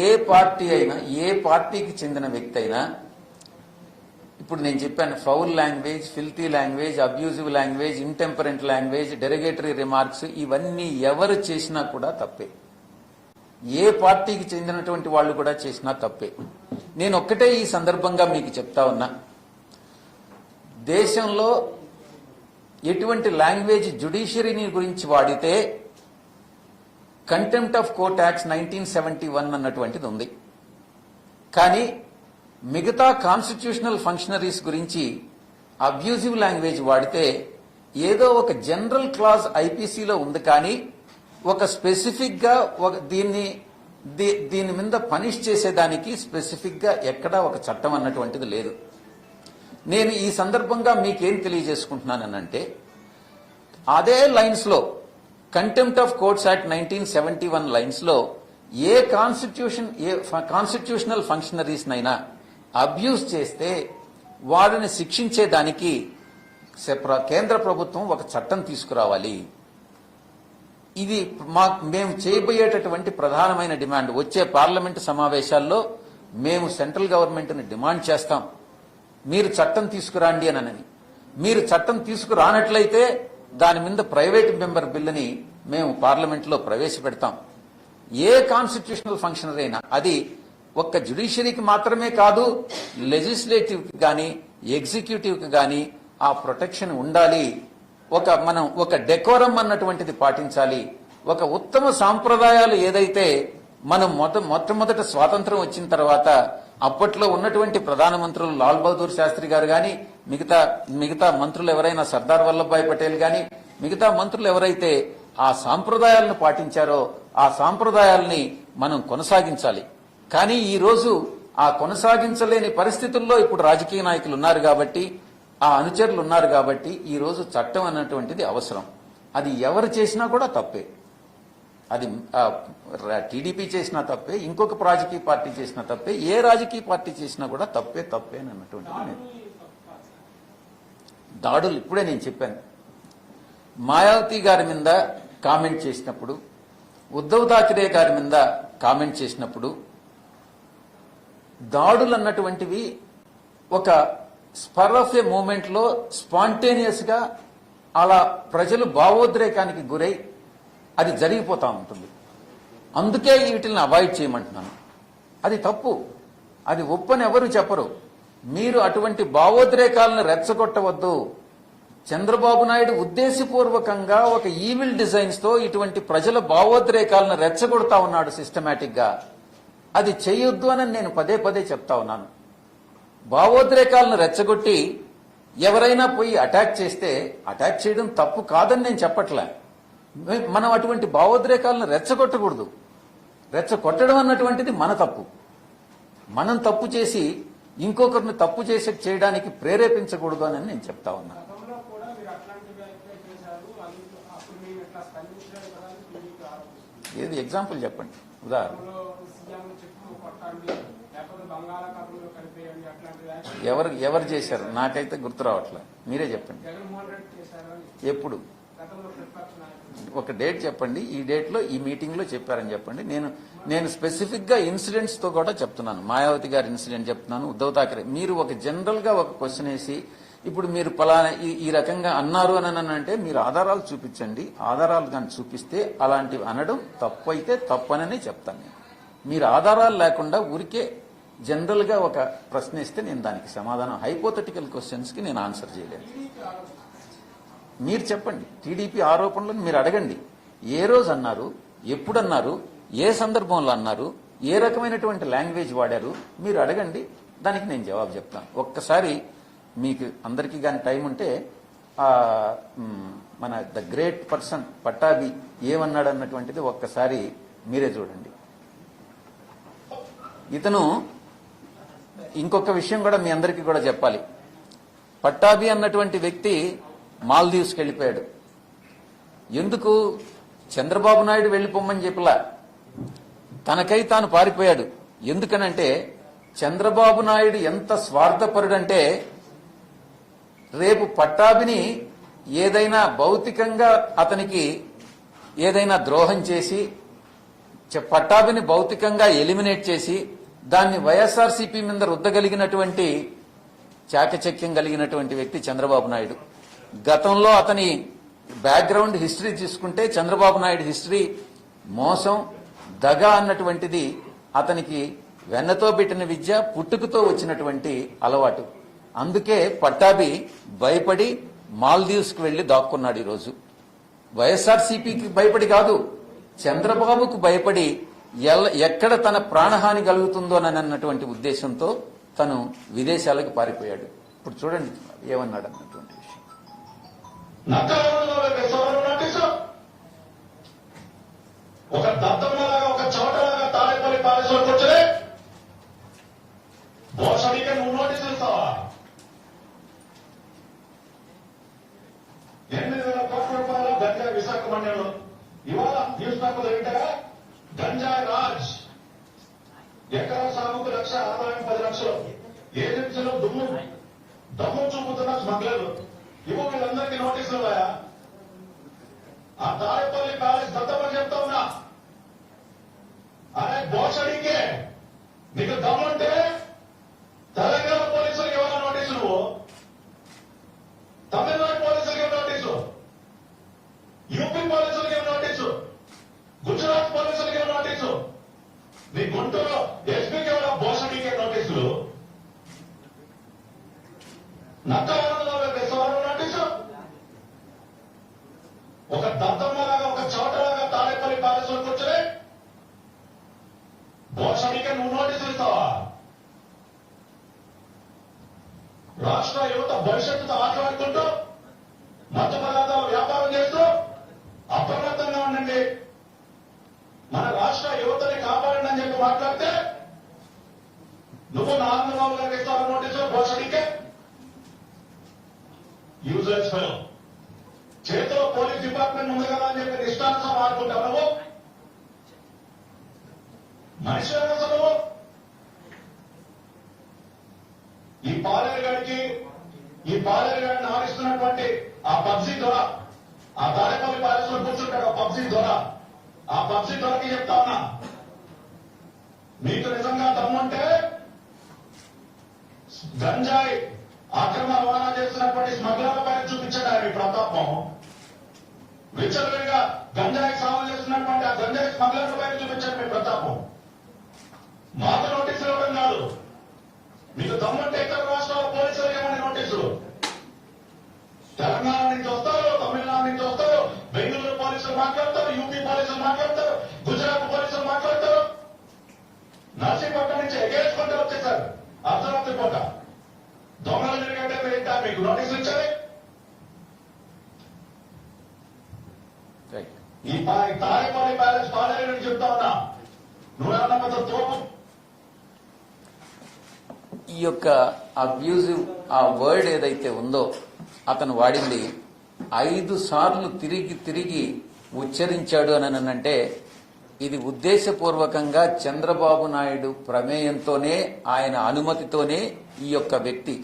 ఏ పార్టీ అయినా, ఏ పార్టీకి చెందిన వ్యక్తి అయినా, ఇప్పుడు నేను చెప్పాను foul language, filthy language, abusive language, intemperate language, derogatory remarks ఇవన్నీ ఎవరు చేసినా కూడా తప్పే. ఏ పార్టీకి చెందినటువంటి వాళ్ళు కూడా చేసినా తప్పే. నేను ఒక్కటే ఈ సందర్భంగా మీకు చెప్తా ఉన్నా, దేశంలో ఎటువంటి లాంగ్వేజ్ జ్యుడిషియరీని గురించి వాడితే కంటెంప్ట్ ఆఫ్ కోర్ట్ యాక్ట్స్ 1971 అన్నటువంటిది ఉంది. కానీ మిగతా కాన్స్టిట్యూషనల్ ఫంక్షనరీస్ గురించి అబ్యూజివ్ లాంగ్వేజ్ వాడితే ఏదో ఒక జనరల్ క్లాజ్ ఐపీసీలో ఉంది, కానీ ఒక స్పెసిఫిక్ గా దీని మీద పనిష్ చేసేదానికి స్పెసిఫిక్ గా ఎక్కడా ఒక చట్టం అన్నటువంటిది లేదు. నేను ఈ సందర్భంగా మీకేం తెలియజేసుకుంటున్నానంటే, అదే లైన్స్ లో contempt of courts act 1971 lines లో ఏ కాన్స్టిట్యూషనల్ ఫంక్షనరీస్ నైనా అబ్యూజ్ చేస్తే వారిని శిక్షించేదానికి కేంద్ర ప్రభుత్వం ఒక చట్టం తీసుకురావాలి. ఇది మేము చేయబోయేటటువంటి ప్రధానమైన డిమాండ్. వచ్చే పార్లమెంటు సమావేశాల్లో మేము సెంట్రల్ గవర్నమెంట్ ని డిమాండ్ చేస్తాం, మీరు చట్టం తీసుకురండి అని. మీరు చట్టం తీసుకురానట్లయితే దాని మీద ప్రైవేట్ మెంబర్ బిల్లుని మేము పార్లమెంట్లో ప్రవేశపెడతాం. ఏ కాన్స్టిట్యూషనల్ ఫంక్షనరీ అయినా, అది ఒక్క జ్యుడిషియరీకి మాత్రమే కాదు, లెజిస్లేటివ్ కి గాని ఎగ్జిక్యూటివ్ కి గాని ఆ ప్రొటెక్షన్ ఉండాలి. మనం ఒక డెకోరం అన్నటువంటిది పాటించాలి. ఒక ఉత్తమ సాంప్రదాయాలు ఏదైతే మనం మొట్టమొదట స్వాతంత్రం వచ్చిన తర్వాత అప్పట్లో ఉన్నటువంటి ప్రధానమంత్రులు లాల్ బహదూర్ శాస్త్రి గారు గాని, మిగతా మంత్రులు ఎవరైనా సర్దార్ వల్లభాయ్ పటేల్ గాని, మిగతా మంత్రులు ఎవరైతే ఆ సాంప్రదాయాలను పాటించారో ఆ సాంప్రదాయాల్ని మనం కొనసాగించాలి. కానీ ఈ రోజు ఆ కొనసాగించలేని పరిస్థితుల్లో ఇప్పుడు రాజకీయ నాయకులు ఉన్నారు కాబట్టి, ఆ అనుచరులు ఉన్నారు కాబట్టి ఈ రోజు చట్టం అన్నటువంటిది అవసరం. అది ఎవరు చేసినా కూడా తప్పే. అది టీడీపీ చేసినా తప్పే, ఇంకొక రాజకీయ పార్టీ చేసినా తప్పే, ఏ రాజకీయ పార్టీ చేసినా కూడా తప్పే అని అన్నటువంటిది దాడులు. ఇప్పుడే నేను చెప్పాను, మాయావతి గారి మీద కామెంట్ చేసినప్పుడు, ఉద్ధవ్ ఠాక్రే గారి మీద కామెంట్ చేసినప్పుడు దాడులు అన్నటువంటివి ఒక స్పర్ ఆఫ్ ఏ మూమెంట్ లో స్పాంటేనియస్ గా అలా ప్రజలు భావోద్రేకానికి గురై అది జరిగిపోతా ఉంటుంది. అందుకే వీటిని అవాయిడ్ చేయమంటున్నాను. అది తప్పు, అది ఒప్పని ఎవరు చెప్పరు. మీరు అటువంటి భావోద్రేకాలను రెచ్చగొట్టవద్దు. చంద్రబాబు నాయుడు ఉద్దేశపూర్వకంగా ఒక ఈవిల్ డిజైన్స్ తో ఇటువంటి ప్రజల భావోద్రేకాలను రెచ్చగొడతా ఉన్నాడు సిస్టమేటిక్ గా. అది చేయొద్దు అని నేను పదే పదే చెప్తా ఉన్నాను. భావోద్రేకాలను రెచ్చగొట్టి ఎవరైనా పోయి అటాక్ చేస్తే అటాక్ చేయడం తప్పు కాదని నేను చెప్పట్లే. మనం అటువంటి భావోద్రేకాలను రెచ్చగొట్టకూడదు. రెచ్చగొట్టడం అన్నటువంటిది మన తప్పు. మనం తప్పు చేసి ఇంకొకరిని తప్పు చేయడానికి ప్రేరేపించకూడదు అని నేను చెప్తా ఉన్నా. ఏది ఎగ్జాంపుల్ చెప్పండి, ఉదాహరణ. ఎవరు చేశారు? నాకైతే గుర్తు రావట్లేదు, మీరే చెప్పండి. ఎప్పుడు? ఒక డేట్ చెప్పండి, ఈ డేట్ లో ఈ మీటింగ్ లో చెప్పారని చెప్పండి. నేను స్పెసిఫిక్ గా ఇన్సిడెంట్స్ తో కూడా చెప్తున్నాను. మాయావతి గారి ఇన్సిడెంట్ చెప్తున్నాను, ఉద్ధవ్ ఠాకరే. మీరు ఒక జనరల్ గా ఒక క్వశ్చన్ వేసి ఇప్పుడు మీరు పలానా ఈ రకంగా అన్నారు అని అంటే మీరు ఆధారాలు చూపించండి. ఆధారాలు కానీ చూపిస్తే అలాంటివి అనడం తప్పు అయితే తప్పననే చెప్తాను నేను. మీరు ఆధారాలు లేకుండా ఊరికే జనరల్ గా ఒక ప్రశ్న ఇస్తే నేను దానికి సమాధానం, హైపోథెటికల్ క్వశ్చన్స్ కి నేను ఆన్సర్ చేయలేను. మీరు చెప్పండి, టీడీపీ ఆరోపణలను మీరు అడగండి. ఏ రోజు అన్నారు, ఎప్పుడు అన్నారు, ఏ సందర్భంలో అన్నారు, ఏ రకమైనటువంటి లాంగ్వేజ్ వాడారు మీరు అడగండి, దానికి నేను జవాబు చెప్తాను. ఒక్కసారి మీకు అందరికీ కానీ టైం ఉంటే మన ద గ్రేట్ పర్సన్ పట్టాభి ఏమన్నాడు అన్నటువంటిది ఒక్కసారి మీరే చూడండి. ఇతను ఇంకొక విషయం కూడా మీ అందరికీ కూడా చెప్పాలి. పట్టాభి అన్నటువంటి వ్యక్తి మాల్దీవ్స్కి వెళ్ళిపోయాడు. ఎందుకు? చంద్రబాబు నాయుడు వెళ్ళిపోమ్మని చెప్పలా, తనకై తాను పారిపోయాడు. ఎందుకనంటే చంద్రబాబు నాయుడు ఎంత స్వార్థపరుడంటే రేపు పట్టాభిని ఏదైనా భౌతికంగా అతనికి ఏదైనా ద్రోహం చేసి పట్టాభిని భౌతికంగా ఎలిమినేట్ చేసి దాన్ని వైఎస్ఆర్సీపీ మీద రుద్దగలిగినటువంటి చాకచక్యం కలిగినటువంటి వ్యక్తి చంద్రబాబు నాయుడు. గతంలో అతని బ్యాక్గ్రౌండ్ హిస్టరీ తీసుకుంటే చంద్రబాబు నాయుడు హిస్టరీ మోసం, దగ అన్నటువంటిది అతనికి వెన్నతో పెట్టిన విద్య, పుట్టుకతో వచ్చినటువంటి అలవాటు. అందుకే పట్టాభి భయపడి మాల్దీవ్స్కి వెళ్లి దాక్కున్నాడు. ఈరోజు వైఎస్ఆర్సీపీకి భయపడి కాదు, చంద్రబాబుకు భయపడి ఎక్కడ తన ప్రాణహాని కలుగుతుందోనన్నటువంటి ఉద్దేశంతో తను విదేశాలకు పారిపోయాడు. ఇప్పుడు చూడండి ఏమన్నాడు అన్నటువంటి విషయం. ఒక దత్తమ్మలాగా ఒక చోటలాగా తాడేపల్లి ప్యాలెస్లోకి వచ్చే భోషడికే నువ్వు నోటీసులు ఇస్తావా? 8,000 కోట్ల రూపాయల గంజాయి విశాఖ మండలంలో ఇవాళ న్యూస్ పేపర్ ఏంటగా గంజాయి రాజ్, ఎకరా సాగుకు 1,00,000 ఆదాయం 10 లక్షలు, ఏజెన్సీలో దమ్ము చూపుతున్న స్మగ్లర్లు. ఇవ్వ వీళ్ళందరికీ నోటీసులు ఉన్నాయా? ఆ తాడేపల్లి ప్యాలెస్ దత్తమని చెప్తా ఉన్నా. అరే భోషడికే నీకు దమ్ముంటే తెలంగాణ పోలీసులకి ఇవ్వాల నోటీసు, నువ్వు తమిళనాడు పోలీసులకి నోటీసు, యూపీ పోలీసులకి నోటీసు, గుజరాత్ పోలీసులకి నోటీసు, నీ గుంటూరు ఎస్పీకి ఇవ్వాల భోషడికే నోటీసులు, నక్కవరంలో నోటీసు. ఒక దత్తమ్మలాగా ఒక చోటలాగా తాడేపల్లి ప్యాలెస్లోకి వచ్చే భోషడికే నువ్వు నోటీసులు ఇస్తావా? రాష్ట్ర యువత భవిష్యత్తుతో ఆటలాడుకుంటూ మత్తు పదార్థాల వ్యాపారం చేస్తూ అప్రమత్తంగా ఉండండి, మన రాష్ట్ర యువతని కాపాడండి అని చెప్పి మాట్లాడితే నువ్వు నారాయణబాబు గారికి ఇస్తావు నోటీసు భోషడికే. యూజర్స్ ఫెలో చేతిలో పోలీస్ డిపార్ట్మెంట్ ఉంది కదా అని చెప్పి ఇష్టానుసారం ఆడుకుంటావు నువ్వు. మనిషి నువ్వు ఈ పాలేరు గారిని ఆడిస్తున్నటువంటి ఆ పబ్జీ ద్వారా, ఆ తాడేపల్లి ప్యాలెస్ లో కూర్చుంటాడు ఆ పబ్జీ ద్వారా, ఆ పబ్జీ ద్వారాకి చెప్తా ఉన్నా, మీకు నిజంగా దమ్ముంటే గంజాయి అక్రమ రవాణా చేస్తున్నటువంటి స్మగ్లర్ల పైన చూపించండి ఆయన ప్రతాపం. విచ్చలవిడిగా గంజాయికి సాగు చేస్తున్నటువంటి ఆ గంజాయి స్మగ్లర్ల పైన చూపించండి మీ ప్రతాపం. మాకు నోటీసులు ఇవ్వడం కాదు, మీకు దమ్ముంటే ఇతర రాష్ట్రాల పోలీసులు ఏమని నోటీసులు? తెలంగాణ నుంచి వస్తారు, తమిళనాడు నుంచి వస్తారు, బెంగళూరు పోలీసులు మాట్లాడతారు, యూపీ పోలీసులు మాట్లాడతారు, గుజరాత్ పోలీసులు మాట్లాడతారు. నర్సీపట్నం నుంచి ఎగేసుకుంటూ వచ్చేసారు అర్ధరాత్రి పూట. దొంగలు జరిగంటే ఏంటా మీకు నోటీసులు ఇచ్చారు? ఈ తారేపల్లి ప్యాలెస్ పాలేరని చెప్తా ఉన్నా, నువ్వేమన్నా పెద్ద తోపు. ఈ యొక్క అబ్యూజివ్ ఆ వర్డ్ ఏదైతే ఉందో అతను వాడింది 5 సార్లు తిరిగి తిరిగి ఉచ్చరించాడు అని అంటే ఇది ఉద్దేశపూర్వకంగా చంద్రబాబు నాయుడు ప్రమేయంతోనే, ఆయన అనుమతితోనే ఈ యొక్క వ్యక్తి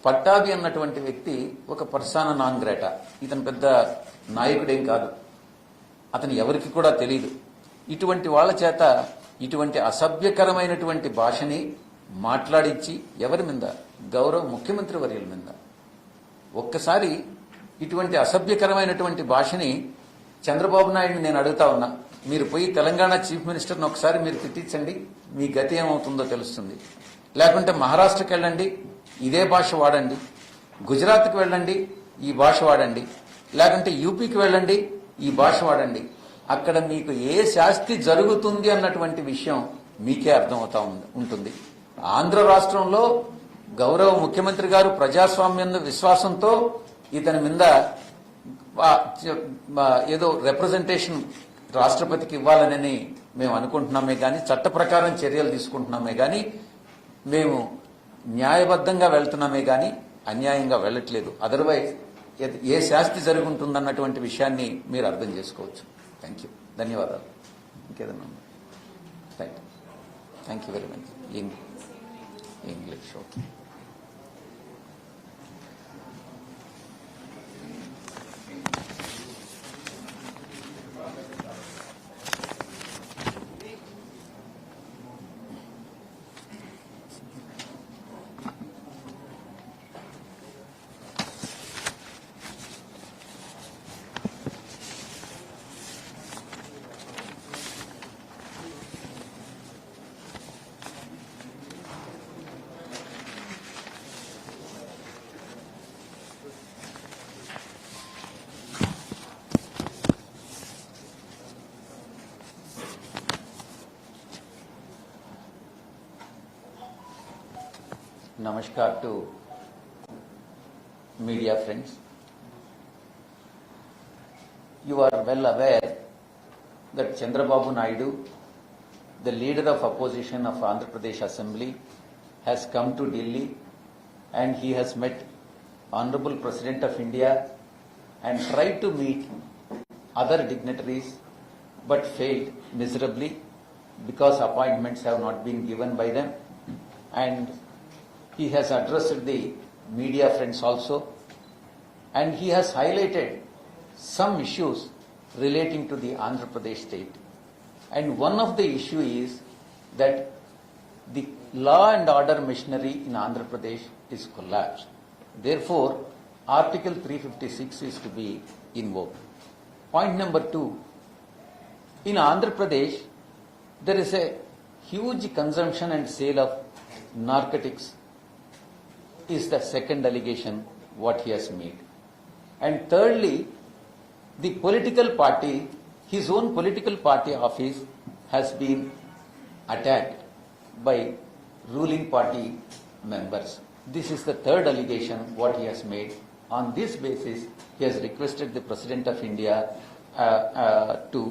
పట్టాభి అన్నటువంటి వ్యక్తి ఒక పర్సానా నాన్ గ్రాటా. ఇతను పెద్ద నాయకుడేం కాదు, అతను ఎవరికి కూడా తెలియదు. ఇటువంటి వాళ్ళ చేత ఇటువంటి అసభ్యకరమైనటువంటి భాషని మాట్లాడించి ఎవరి మీద? గౌరవ ముఖ్యమంత్రి వర్యుల మీద. ఒక్కసారి ఇటువంటి అసభ్యకరమైనటువంటి భాషని చంద్రబాబు నాయుడిని నేను అడుగుతా ఉన్నా, మీరు పోయి తెలంగాణ చీఫ్ మినిస్టర్ని ఒకసారి మీరు తిట్టించండి, మీ గతి ఏమవుతుందో తెలుస్తుంది. లేకుంటే మహారాష్ట్రకి వెళ్ళండి, ఇదే భాష వాడండి. గుజరాత్కి వెళ్ళండి, ఈ భాష వాడండి. లేకుంటే యూపీకి వెళ్ళండి, ఈ భాష వాడండి. అక్కడ మీకు ఏ శాస్తి జరుగుతుంది అన్నటువంటి విషయం మీకే అర్థమవుతా ఉంటుంది. ఆంధ్ర రాష్ట్రంలో గౌరవ ముఖ్యమంత్రి గారు ప్రజాస్వామ్యం విశ్వాసంతో ఇతని మీద ఏదో రిప్రజెంటేషన్ రాష్ట్రపతికి ఇవ్వాలని మేము అనుకుంటున్నామే కానీ, చట్ట ప్రకారం చర్యలు తీసుకుంటున్నామే కానీ, మేము న్యాయబద్ధంగా వెళ్తున్నామే కానీ అన్యాయంగా వెళ్ళట్లేదు. అదర్వైజ్ ఏ శాస్తి జరుగుతుందన్నటువంటి విషయాన్ని మీరు అర్థం చేసుకోవచ్చు. థ్యాంక్ యూ, ధన్యవాదాలు. ఇంకేదన్నా? Thank you very much. English okay. Namaskar to media friends. You are well aware that Chandrababu Naidu, the leader of opposition of Andhra Pradesh Assembly, has come to Delhi and he has met Honorable President of India and tried to meet other dignitaries but failed miserably because appointments have not been given by them, and he has addressed the media friends also, and he has highlighted some issues relating to the Andhra Pradesh state. And one of the issue is that the law and order machinery in Andhra Pradesh is collapsed. Therefore, Article 356 is to be invoked. Point number 2, in Andhra Pradesh, there is a huge consumption and sale of narcotics is the second allegation what he has made. And thirdly, the political party, his own political party office has been attacked by ruling party members. This is the third allegation what he has made. On this basis, he has requested the President of India to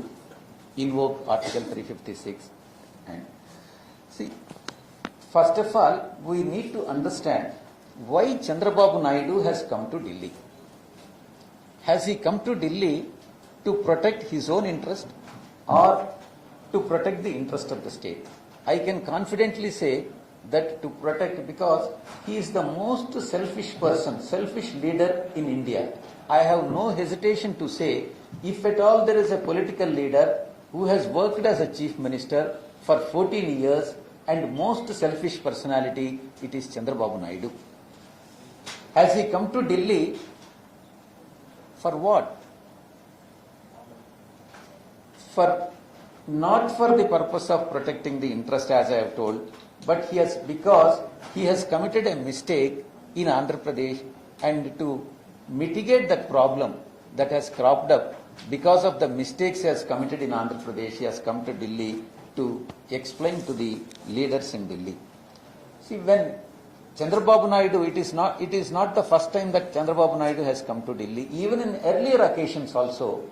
invoke Article 356. And see, first of all, we need to understand why Chandrababu Naidu has come to Delhi. Has he come to Delhi to protect his own interest or to protect the interest of the state? I can confidently say that to protect, because he is the most selfish person, selfish leader in India. I have no hesitation to say, if at all there is a political leader who has worked as a chief minister for 14 years and most selfish personality, it is Chandrababu Naidu. Has he come to Delhi for what? For not for the purpose of protecting the interest as I have told, but because he has committed a mistake in Andhra Pradesh, and to mitigate that problem that has cropped up because of the mistakes he has committed in Andhra Pradesh, he has come to Delhi to explain to the leaders in Delhi. See, when Chandrababu Naidu, it is not the first time that Chandrababu Naidu has come to Delhi. Even in earlier occasions also,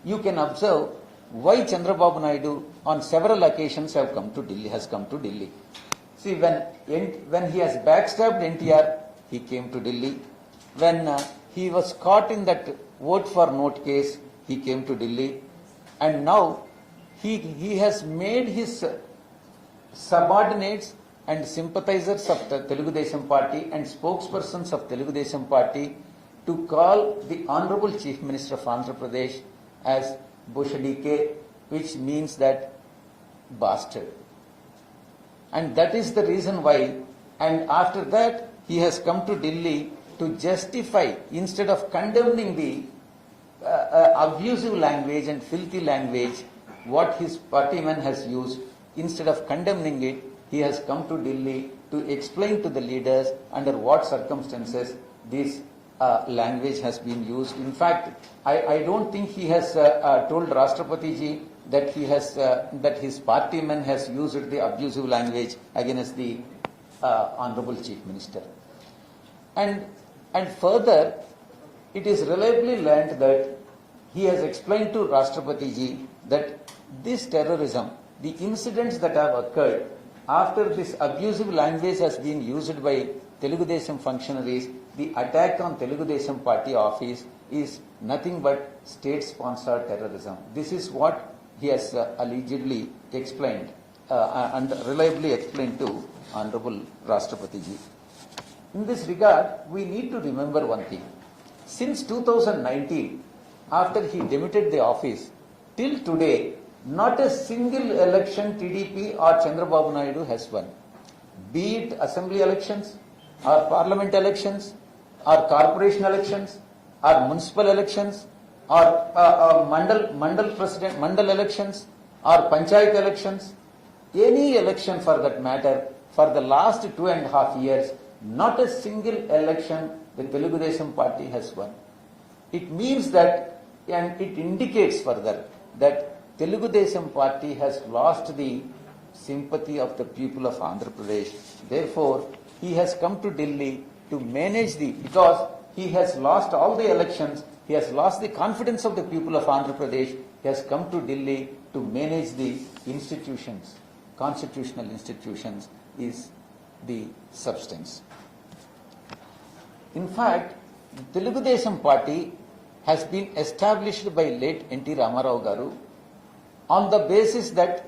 you can observe why Chandrababu Naidu on several occasions has come to Delhi. See, when he has backstabbed NTR, he came to Delhi. When he was caught in that vote for note case, he came to Delhi. And now he has made his subordinates and sympathizers of the Telugu Desam Party and spokespersons of Telugu Desam Party to call the Honorable Chief Minister of Andhra Pradesh as Bushadike, which means that bastard. And that is the reason why, and after that he has come to Delhi to justify, instead of condemning the abusive language and filthy language what his partyman has used, instead of condemning it, he has come to Delhi to explain to the leaders under what circumstances this language has been used. In fact, I don't think he has told Rashtrapati ji that that his partyman has used the abusive language against the Honorable Chief Minister. And further, it is reliably learnt that he has explained to Rashtrapati ji that this terrorism, the incidents that have occurred after this abusive language has been used by Telugu Desam functionaries, the attack on Telugu Desam Party office is nothing but state-sponsored terrorism. This is what he has allegedly explained and reliably explained to Honorable Rashtrapati ji. In this regard, we need to remember one thing. Since 2019, after he demitted the office, till today, not a single election TDP or Chandrababu Naidu has won. Be it assembly elections, or parliament elections, or corporation elections, or municipal elections, or mandal elections, or panchayat elections, any election for that matter, for the last 2.5 years, not a single election the Telugu Desam Party has won. It means that, and it indicates further, that Telugu Desam Party has lost the sympathy of the people of Andhra Pradesh. Therefore, he has come to Delhi to manage because he has lost all the elections, he has lost the confidence of the people of Andhra Pradesh, he has come to Delhi to manage the institutions, constitutional institutions is the substance. In fact, Telugu Desam Party has been established by late N.T. Ramarao Garu on the basis that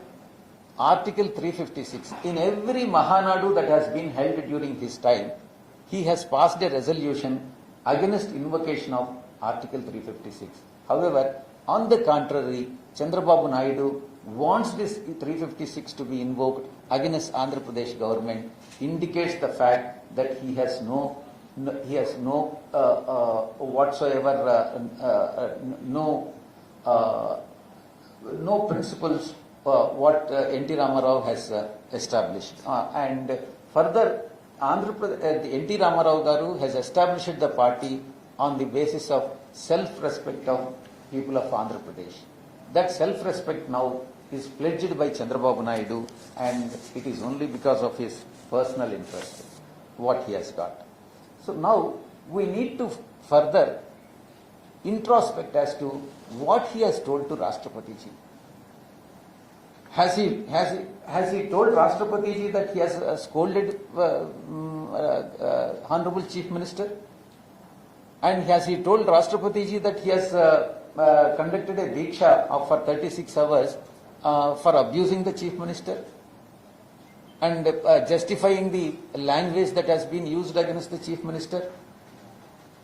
Article 356, in every Mahanadu that has been held during his time, he has passed a resolution against invocation of Article 356. However, on the contrary, Chandrababu Naidu wants this 356 to be invoked against Andhra Pradesh government, indicates the fact that he has no principles what N.T. Ramarao has established. And further, N.T. Ramarao Garu has established the party on the basis of self-respect of people of Andhra Pradesh. That self-respect now is pledged by Chandrababu Naidu, and it is only because of his personal interest what he has got. So now we need to further introspect as to what he has told to Rashtrapati ji. Has he told Rashtrapati ji that he has scolded Honorable Chief Minister? And has he told Rashtrapati ji that he has conducted a diksha for 36 hours for abusing the Chief Minister and justifying the language that has been used against the Chief Minister?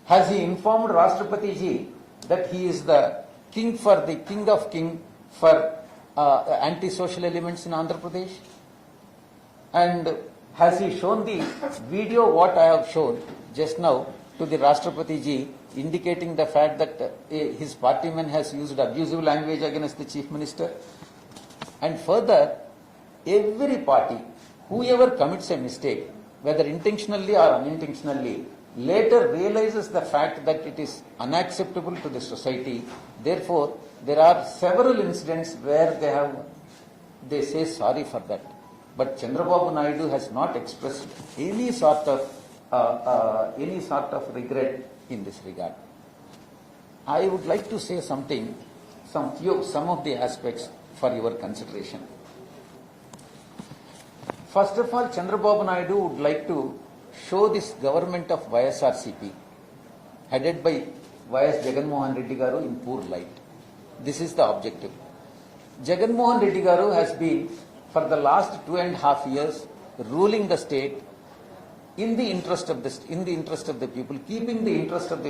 Has he informed Rashtrapati ji that he is the king of king for anti-social elements in Andhra Pradesh? And has he shown the video what I have shown just now to the Rashtrapati ji, indicating the fact that his partyman has used abusive language against the Chief Minister? And further, every party, whoever commits a mistake, whether intentionally or unintentionally, later realizes the fact that it is unacceptable to the society. Therefore, there are several incidents where they say sorry for that. But Chandrababu Naidu has not expressed any sort of regret in this regard. I would like to say some of the aspects for your consideration. First of all, Chandrababu Naidu would like to show this government of YSRCP, headed by YS Jagannath Reddy Garu, in poor light. This is the objective. Jagannath Reddy Garu has been, for the last 2.5 years, ruling the state in the interest of the people, keeping the interest of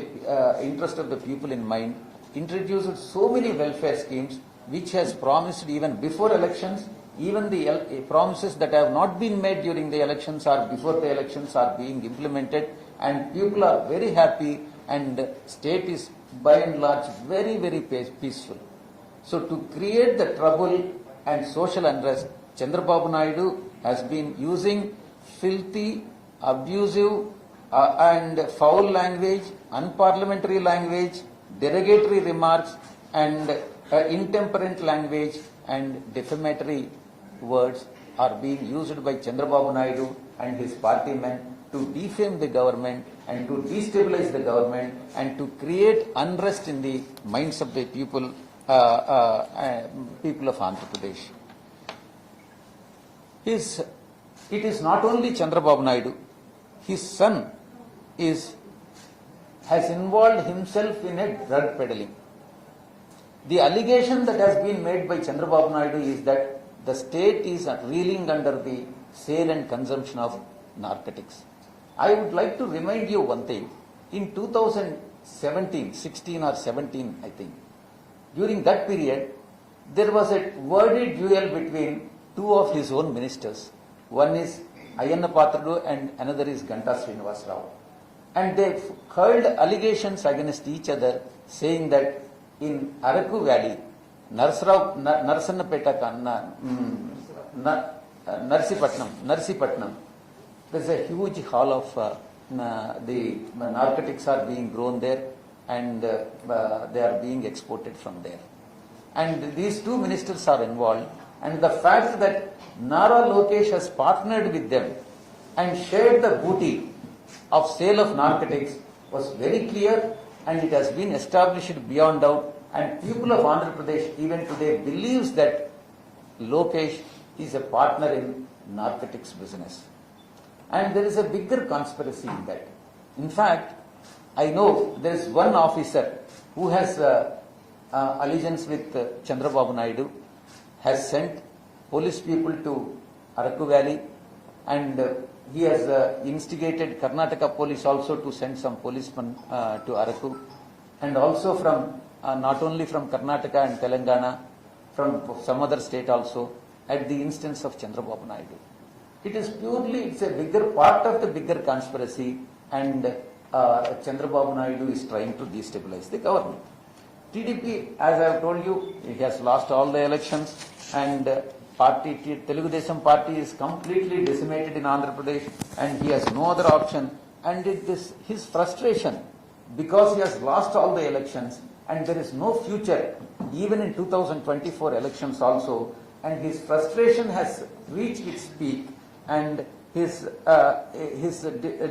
the people in mind, introduced so many welfare schemes which has promised even before elections. Even the promises that have not been made during the elections or before the elections are being implemented, and people are very happy, and state is by and large very, very peaceful. So to create the trouble and social unrest, Chandrababu Naidu has been using filthy, abusive and foul language, unparliamentary language, derogatory remarks and intemperate language and defamatory words are being used by Chandrababu Naidu and his party men to defame the government and to destabilize the government and to create unrest in the minds of the people of Andhra Pradesh. It is not only Chandrababu Naidu, his son has involved himself in a drug peddling. The allegation that has been made by Chandrababu Naidu is that the state is reeling under the sale and consumption of narcotics. I would like to remind you one thing. In 2017, 16 or 17, I think, during that period, there was a worded duel between two of his own ministers. One is Ayanna Patradu and another is Ganta Srinivas Rao. And they hurled allegations against each other, saying that in Araku Valley, Narsannapeta, Narsipatnam, there's a huge hall of the narcotics are being grown there, and they are being exported from there. And these two ministers are involved, and the fact that Nara Lokesh has partnered with them and shared the booty of sale of narcotics was very clear, and it has been established beyond doubt. And people of Andhra Pradesh even today believes that Lokesh is a partner in narcotics business. And there is a bigger conspiracy in that. In fact, I know there is one officer who has allegiance with Chandrababu Naidu, has sent police people to Araku Valley, and he has instigated Karnataka police also to send some policemen to Araku, and also from not only from Karnataka and Telangana, from some other state also, at the instance of Chandrababu Naidu. It's a bigger part of the bigger conspiracy, and Chandrababu Naidu is trying to destabilize the government. TDP, as I have told you, he has lost all the elections, and Telugu Desam party is completely decimated in Andhra Pradesh, and he has no other option. And his frustration, because he has lost all the elections, and there is no future, even in 2024 elections also, and his frustration has reached its peak, and his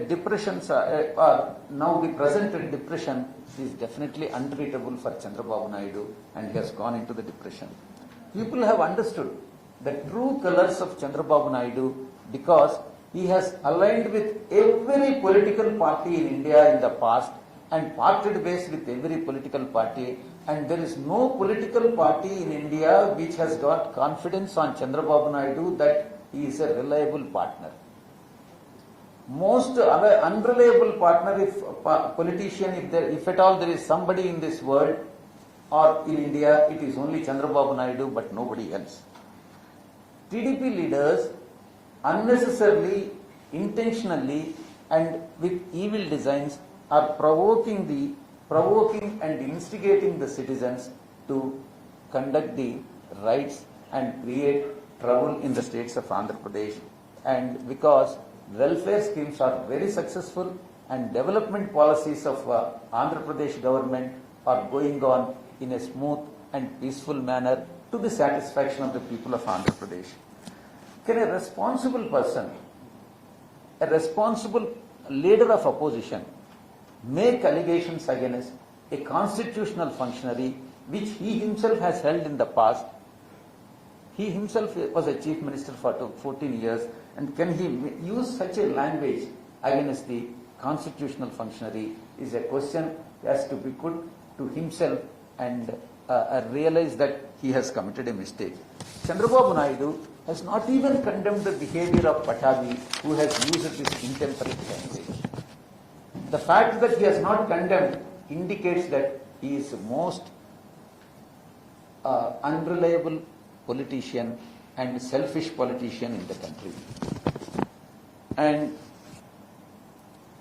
depressions are now the present depression is definitely untreatable for Chandrababu Naidu, and he has gone into the depression. People have understood the true colors of Chandrababu Naidu because he has aligned with every political party in India in the past and parted ways with every political party, and there is no political party in India which has got confidence on Chandrababu Naidu that he is a reliable partner. Most unreliable partner, politician, if at all there is somebody in this world or in India, it is only Chandrababu Naidu, but nobody else. TDP leaders unnecessarily, intentionally, and with evil designs are provoking and instigating the citizens to conduct the raids and create trouble in the states of Andhra Pradesh. And because welfare schemes are very successful and development policies of Andhra Pradesh government are going on in a smooth and peaceful manner to the satisfaction of the people of Andhra Pradesh. Can a responsible person, a responsible leader of opposition, make allegations against a constitutional functionary which he himself has held in the past? He himself was a chief minister for 14 years, and can he use such a language against the constitutional functionary is a question has to be put to himself and realize that he has committed a mistake. Chandrababu Naidu has not even condemned the behavior of Pattabhi, who has used this intemperate language. The fact that he has not condemned indicates that he is the most unreliable politician and selfish politician in the country. And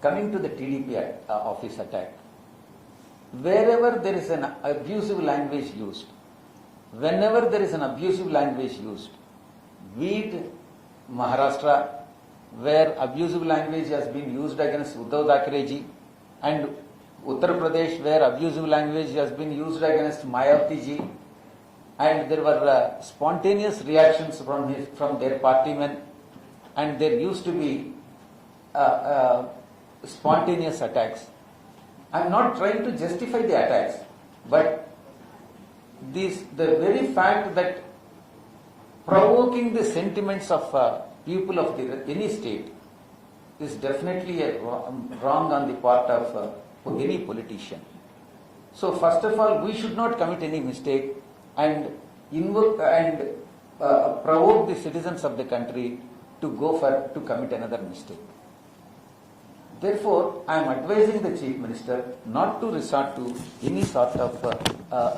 coming to the TDP office attack, wherever there is an abusive language used, whenever there is an abusive language used, be it Maharashtra, where abusive language has been used against Uddhav Thackerayji, and Uttar Pradesh, where abusive language has been used against Mayawati ji, and there were spontaneous reactions from their partymen, and there used to be spontaneous attacks. I am not trying to justify the attacks, but the very fact that provoking the sentiments of people of any state is definitely wrong on the part of any politician. So first of all, we should not commit any mistake and invoke and provoke the citizens of the country to commit another mistake. Therefore, I am advising the Chief Minister not to resort to any sort of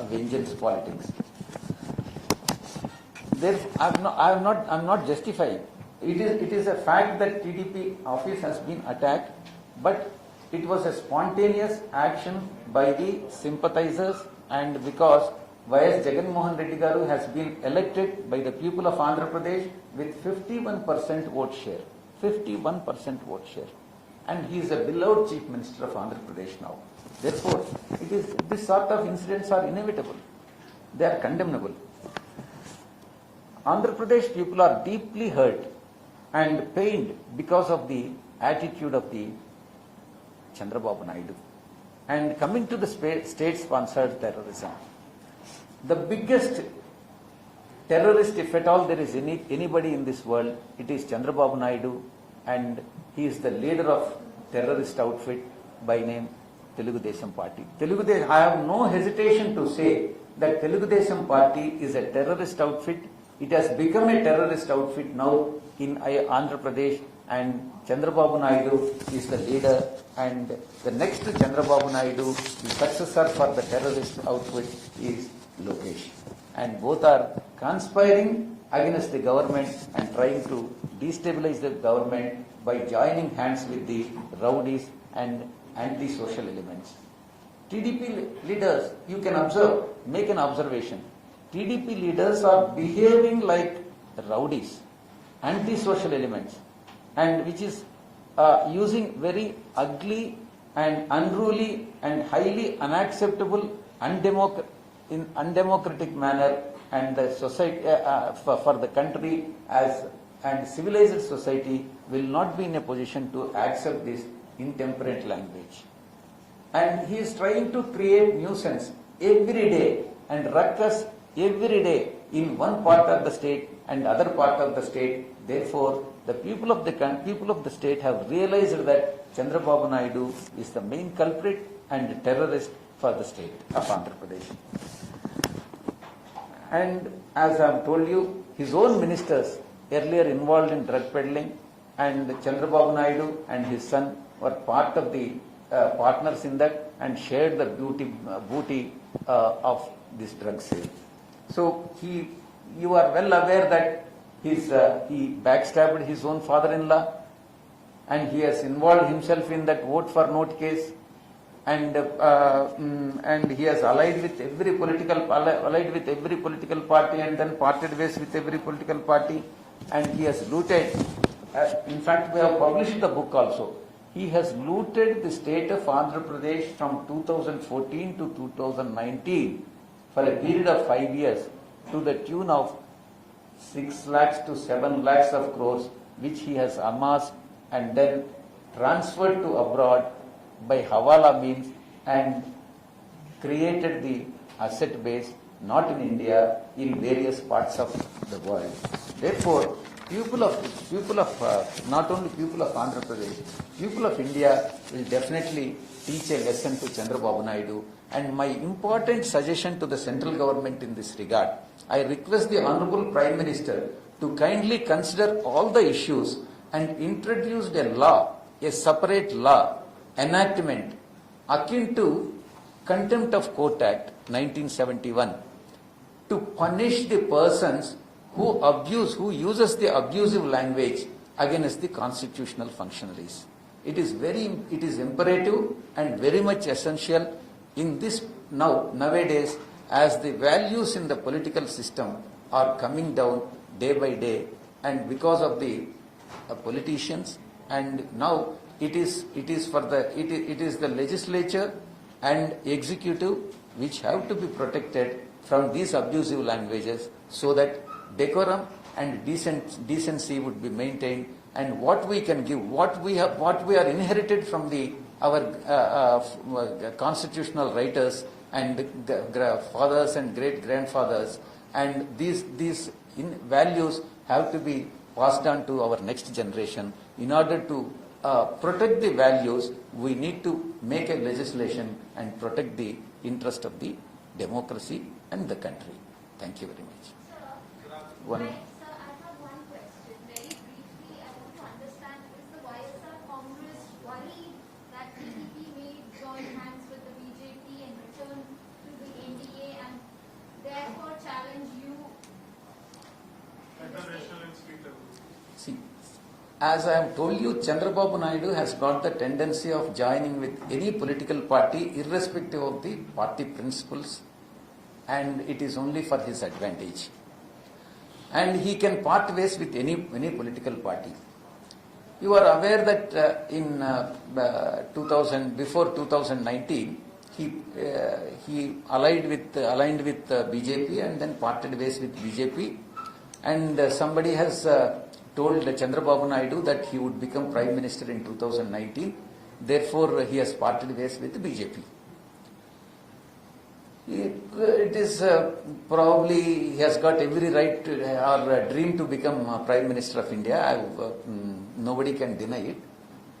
vengeance politics. I am not justifying. It is a fact that TDP office has been attacked, but it was a spontaneous action by the sympathizers, and because Y.S. Jagan Mohan Reddy Garu has been elected by the people of Andhra Pradesh with 51% vote share. 51% vote share. And he is a beloved Chief Minister of Andhra Pradesh now. Therefore, this sort of incidents are inevitable. They are condemnable. Andhra Pradesh people are deeply hurt and pained because of the attitude of the Chandrababu Naidu. And coming to the state-sponsored terrorism, the biggest terrorist, if at all there is anybody in this world, it is Chandrababu Naidu, and he is the leader of terrorist outfit by name Telugu Desam Party. I have no hesitation to say that Telugu Desam Party is a terrorist outfit. It has become a terrorist outfit now in Andhra Pradesh, and Chandrababu Naidu is the leader, and the next Chandrababu Naidu, the successor for the terrorist outfit, is Lokesh. And both are conspiring against the government and trying to destabilize the government by joining hands with the rowdies and anti-social elements. TDP leaders, you can observe, make an observation. TDP leaders are behaving like rowdies, anti-social elements, and which is using very ugly and unruly and highly unacceptable, in undemocratic manner, and the society for the country and civilized society will not be in a position to accept this intemperate language. And he is trying to create nuisance every day and ruckus every day in one part of the state and other part of the state. Therefore, the people of the state have realized that Chandrababu Naidu is the main culprit and terrorist for the state of Andhra Pradesh. And as I have told you, his own ministers earlier involved in drug peddling, and Chandrababu Naidu and his son were part of the partners in that and shared the booty of this drug sale. So you are well aware that he backstabbed his own father-in-law, and he has involved himself in that vote for note case. and he has allied with every political party, and then parted ways with every political party, and he has looted. In fact, we have published the book also. He has looted the state of Andhra Pradesh from 2014 to 2019 for a period of 5 years to the tune of 6 lakhs to 7 lakhs of crores, which he has amassed and then transferred to abroad by Hawala means and created the asset base not in India, in various parts of the world. Therefore, not only people of Andhra Pradesh, people of India will definitely teach a lesson to Chandrababu Naidu. And my important suggestion to the central government in this regard, I request the Honorable Prime Minister to kindly consider all the issues and introduce a law, a separate law, enactment akin to Contempt of Court Act 1971 to punish the persons who uses the abusive language against the constitutional functionaries. It is imperative and very much essential in this nowadays, as the values in the political system are coming down day by day, and because of the politicians, and now it is the legislature and executive which have to be protected from these abusive languages, so that decorum and decency would be maintained, and what we can give, what we are inherited from our constitutional writers and fathers and great grandfathers, and these values have to be passed on to our next generation. In order to protect the values, we need to make a legislation and protect the interest of the democracy and the country. Thank you very much. Sir, I have one question. Very briefly, I want to understand, is the YSR Congress worried that PDP may join hands with the BJP and return to the NDA and therefore challenge you? See, as I have told you, Chandrababu Naidu has got the tendency of joining with any political party irrespective of the party principles, and it is only for his advantage. And he can part ways with any political party. You are aware that before 2019, he aligned with BJP and then parted ways with BJP. And somebody has told Chandrababu Naidu that he would become Prime Minister in 2019. Therefore, he has parted ways with BJP. It is probably he has got every right or dream to become Prime Minister of India. Nobody can deny it.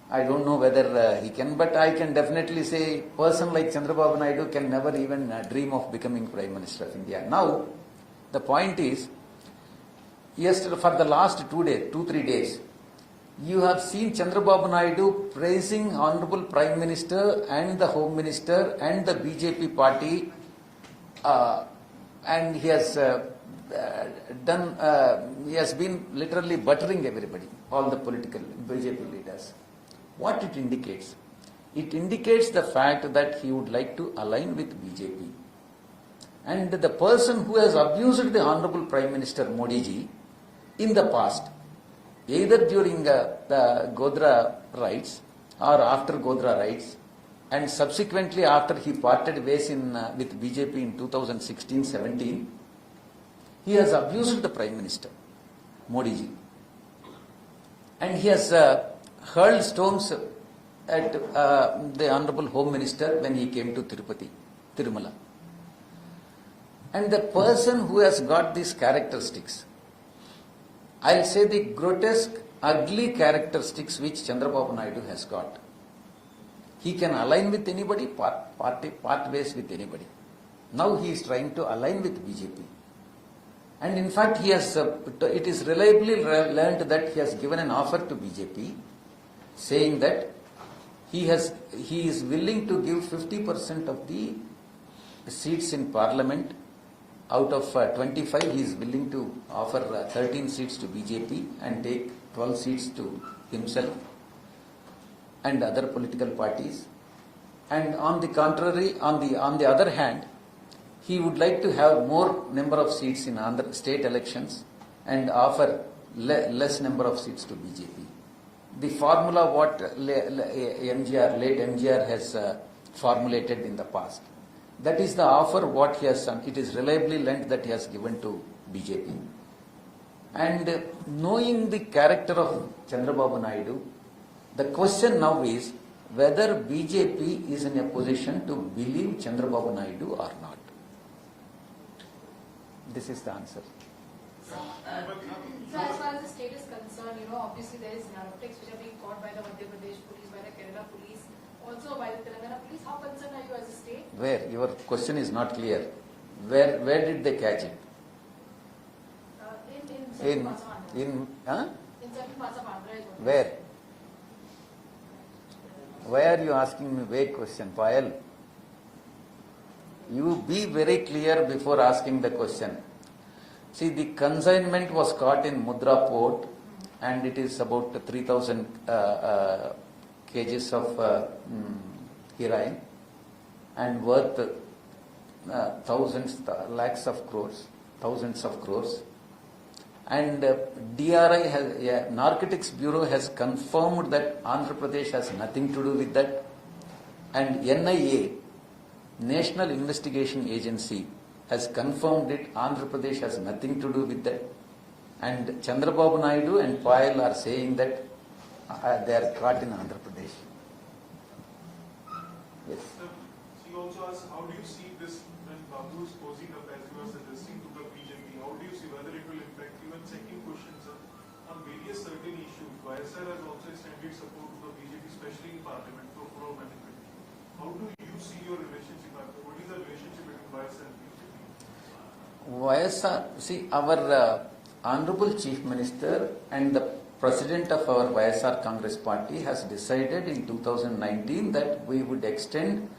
I don't know whether he can, but I can definitely say a person like Chandrababu Naidu can never even dream of becoming Prime Minister of India. Now, the point is, yesterday, for the last 2-3 days, you have seen Chandrababu Naidu praising Honorable Prime Minister and the Home Minister and the BJP party, and he has he has been literally buttering everybody, all the political BJP leaders. What it indicates? It indicates the fact that he would like to align with BJP. And the person who has abused the Honorable Prime Minister Modi ji in the past, either during the Godhra riots or after Godhra riots, and subsequently after he parted ways with BJP in 2016-17, he has abused the Prime Minister, Modi ji. And he has hurled stones at the Honorable Home Minister when he came to Tirumala. And the person who has got these characteristics, I'll say the grotesque, ugly characteristics which Chandrababu Naidu has got. He can align with anybody, part ways with anybody. Now he is trying to align with BJP. And in fact, he has. It is reliably learned that he has given an offer to BJP, saying that he is willing to give 50% of the seats in Parliament. Out of 25, he is willing to offer 13 seats to BJP and take 12 seats to himself and other political parties. And on the contrary, on the other hand, he would like to have more number of seats in Andhra state elections and offer less number of seats to BJP. The formula what late MGR has formulated in the past. That is the offer what he has, it is reliably lent that he has given to BJP. And knowing the character of Chandrababu Naidu, the question now is whether BJP is in a position to believe Chandrababu Naidu or not. This is the answer. So as far as the state is concerned, obviously there is narcotics which are being caught by the Madhya Pradesh police, by the Kerala police, also by the Telangana police. How concerned are you as a state? Where? Your question is not clear. Where did they catch it? In certain parts of Andhra. In certain parts of Andhra is what where? Why are you asking me vague question, Payal? You be very clear before asking the question. See, the consignment was caught in Mudra port and it is about 3,000 kgs of heroin and worth lakhs of crores, thousands of crores. And DRI has, Narcotics Bureau has confirmed that Andhra Pradesh has nothing to do with that. And NIA, National Investigation Agency, has confirmed it. Andhra Pradesh has nothing to do with that. And Chandrababu Naidu and Payal are saying that they are caught in Andhra Pradesh. Yes. Sir, she also asked, how do you see this when Babu is posing up as you are suggesting to the BJP? How do you see whether it will impact? Even second question, sir, on various certain issues, YSR has also extended support to the BJP, especially in Parliament, for overall management. How do you see your relationship? What is the relationship between YSR and BJP? YSR, see, our Honorable Chief Minister and the President of our YSR Congress Party has decided in 2019 that we would extend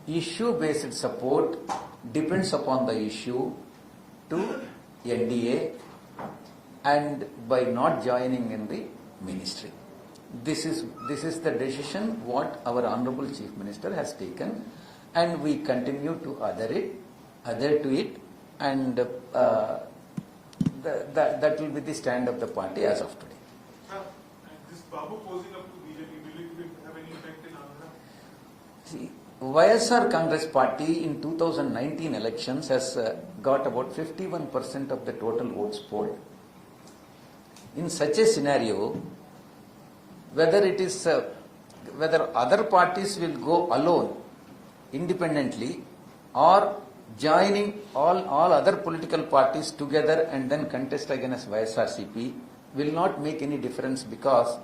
issue-based support, depends upon the issue, to NDA and by not joining in the ministry. This is the decision what our Honorable Chief Minister has taken, and we continue to adhere to it, and that will be the stand of the party as of today. Sir, and this Babu posing up to BJP, will it have any effect in Andhra? See, YSR Congress Party in 2019 elections has got about 51% of the total votes polled. In such a scenario, whether other parties will go alone, independently, or joining all other political parties together and then contest against YSRCP will not make any difference, because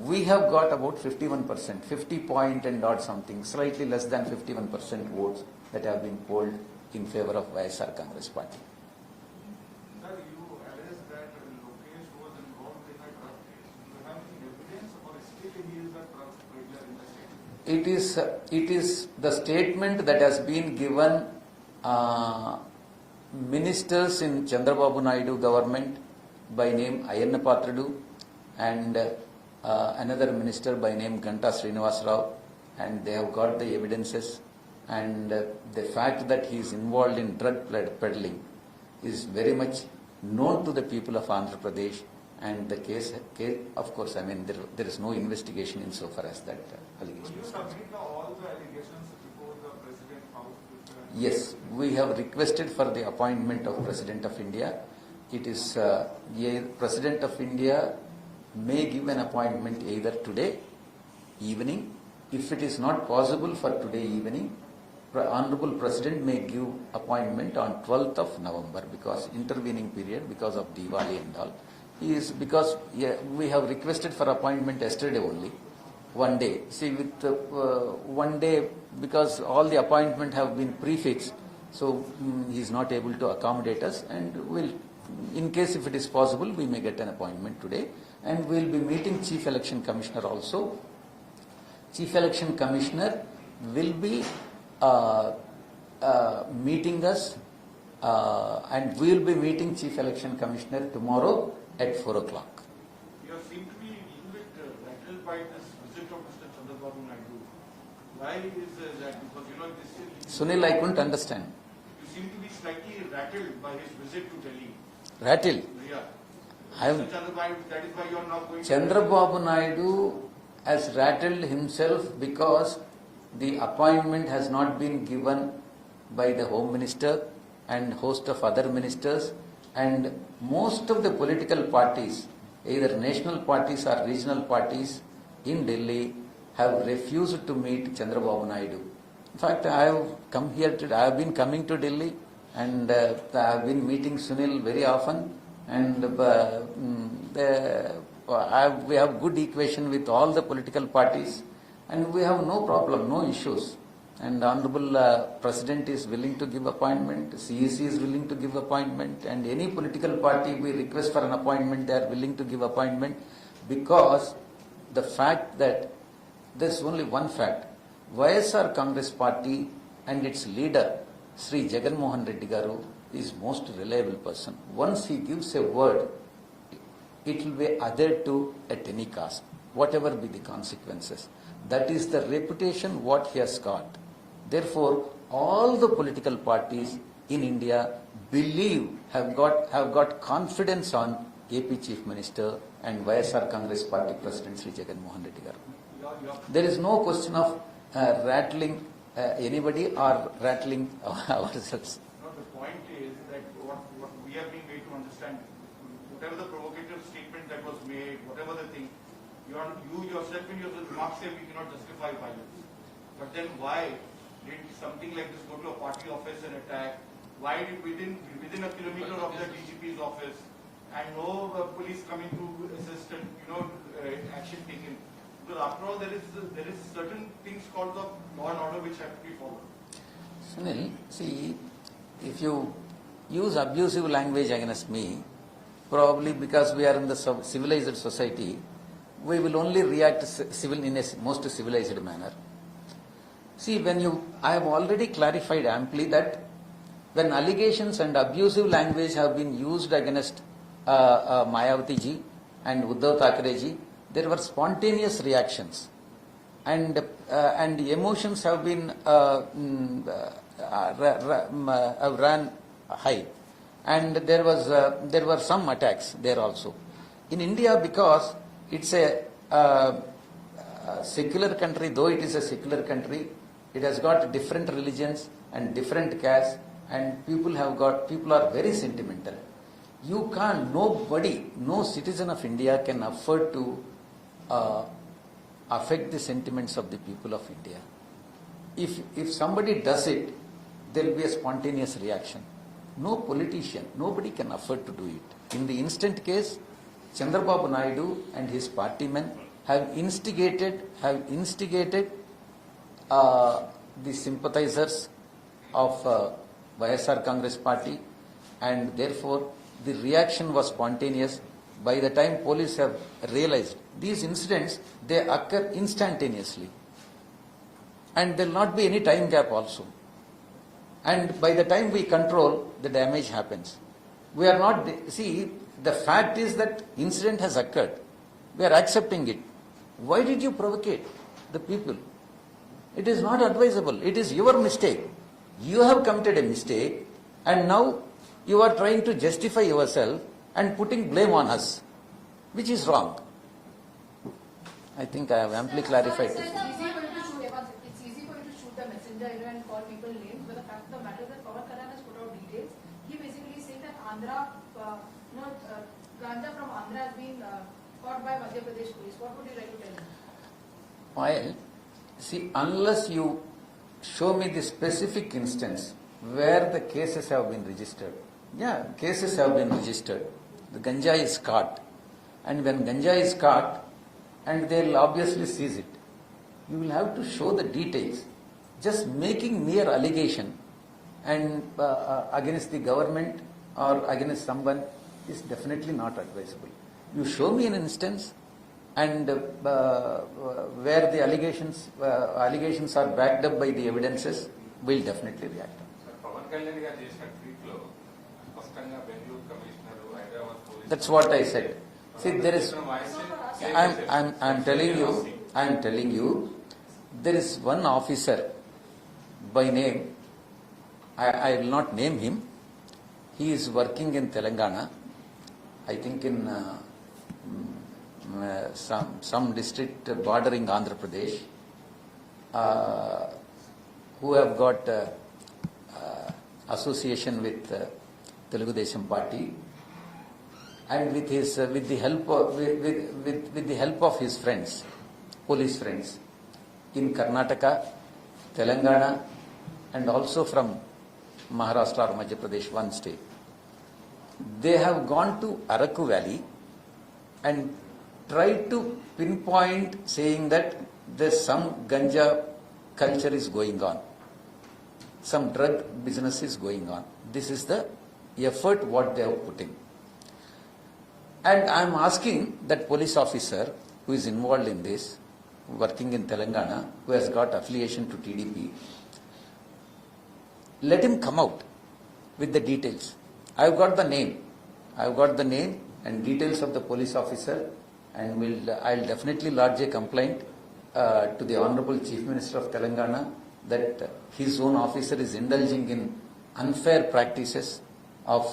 we have got about 51%, 50 point and odd something, slightly less than 51% votes that have been polled in favor of YSR Congress Party. Sir, you alleged that Lokesh was involved in a drug case. Do you have any evidence, or still he is a drug peddler in the state? It is the statement that has been given ministers in Chandrababu Naidu government by name Ayanna Patradu and another minister by name Ganta Srinivas Rao, and they have got the evidences, and the fact that he is involved in drug peddling is very much known to the people of Andhra Pradesh, and the case of course, I mean, there is no investigation insofar as that allegation Will you is concerned. submit all the allegations before the President House? Yes, we have requested for the appointment of President of India. It is President of India may give an appointment either today evening. If it is not possible for today evening, Honorable President may give appointment on 12th of November, because intervening period because of Diwali and all. Because we have requested for appointment yesterday only, one day. See, with 1 day, because all the appointment have been prefixed, so he is not able to accommodate us, and we'll, in case if it is possible, we may get an appointment today, and we'll be meeting Chief Election Commissioner also. Chief Election Commissioner will be meeting us, and we'll be meeting Chief Election Commissioner tomorrow at 4 o'clock. You seem to be a little bit rattled by this visit of Mr. Chandrababu Naidu. Why is that? Because this is, Sunil, I couldn't understand. you seem to be slightly rattled by his visit to Delhi. Rattle. Yeah. I am- Mr. Chandrababu, that is why you are not going. Chandrababu Naidu has rattled himself because the appointment has not been given by the Home Minister and host of other ministers, and most of the political parties, either national parties or regional parties in Delhi, have refused to meet Chandrababu Naidu. In fact, I have come here I have been coming to Delhi, and I have been meeting Sunil very often, and we have good equation with all the political parties, and we have no problem, no issues. And Honorable President is willing to give appointment, CEC is willing to give appointment, and any political party we request for an appointment, they are willing to give appointment, because the fact that there's only one fact. YSR Congress Party and its leader, Sri Jagan Mohan Reddy Garu, is most reliable person. Once he gives a word, it will be adhered to at any cost, whatever be the consequences. That is the reputation what he has got. Therefore, all the political parties in India have got confidence on AP Chief Minister and YSR Congress Party President Sri Jagan Mohan Reddy Garu. There is no question of rattling anybody or rattling ourselves. No, the point is that what we have been made to understand, whatever the provocative statement that was made, whatever the thing, you yourself in your remarks say we cannot justify violence. But then why did something like this go to a party office and attack? Why did within a kilometer of the DGP's office and no police coming to assist and action taken? Because after all, there is certain things called the law and order which have to be followed. Sunil, see, if you use abusive language against me, probably because we are in the civilized society, we will only react in a most civilized manner. See, I have already clarified amply that when allegations and abusive language have been used against Mayawati ji and Uddhav Thackeray ji, there were spontaneous reactions, and emotions have been ran high, and there were some attacks there also. In India, because it's a secular country, though it is a secular country, it has got different religions and different castes, and people are very sentimental. You can't, no citizen of India can afford to affect the sentiments of the people of India. If somebody does it, there will be a spontaneous reaction. No politician, nobody can afford to do it. In the instant case, Chandrababu Naidu and his party men have instigated the sympathizers of YSR Congress Party, and therefore the reaction was spontaneous. By the time police have realized these incidents, they occur instantaneously, and there will not be any time gap also. And by the time we control, the damage happens. We are not, see, the fact is that incident has occurred. We are accepting it. Why did you provocate the people? It is not advisable. It is your mistake. You have committed a mistake, and now you are trying to justify yourself and putting blame on us, which is wrong. I think I have amply clarified this. It's easy for you to shoot the messenger and call people names, but the fact of the matter is that Pawan Kalyan has put out details. He basically is saying that ganja from Andhra has been caught by Madhya Pradesh police. What would you like to tell him? Well, see, unless you show me the specific instance where the cases have been registered. Yeah, cases have been registered. The ganja is caught. And when ganja is caught, and they will obviously seize it, you will have to show the details. Just making mere allegation and against the government or against someone is definitely not advisable. You show me an instance, and where the allegations are backed up by the evidences, we'll definitely react. Pawan Kalyan గారు చేసిన tweet లో స్పష్టంగా Bengaluru commissioner Hyderabad police That's what I said. See, there is. I'm telling you, there is one officer by name, I will not name him, he is working in Telangana, I think in some district bordering Andhra Pradesh, who have got association with Telugu Desam Party, and with his with the help of his friends, police friends in Karnataka, Telangana, and also from Maharashtra or Madhya Pradesh, one state. They have gone to Araku Valley and tried to pinpoint, saying that there's some ganja culture is going on, some drug business is going on. This is the effort what they have put in. And I am asking that police officer who is involved in this, working in Telangana, who has got affiliation to TDP, let him come out with the details. I have got the name. I have got the name and details of the police officer, and I'll definitely lodge a complaint to the Honorable Chief Minister of Telangana that his own officer is indulging in unfair practices of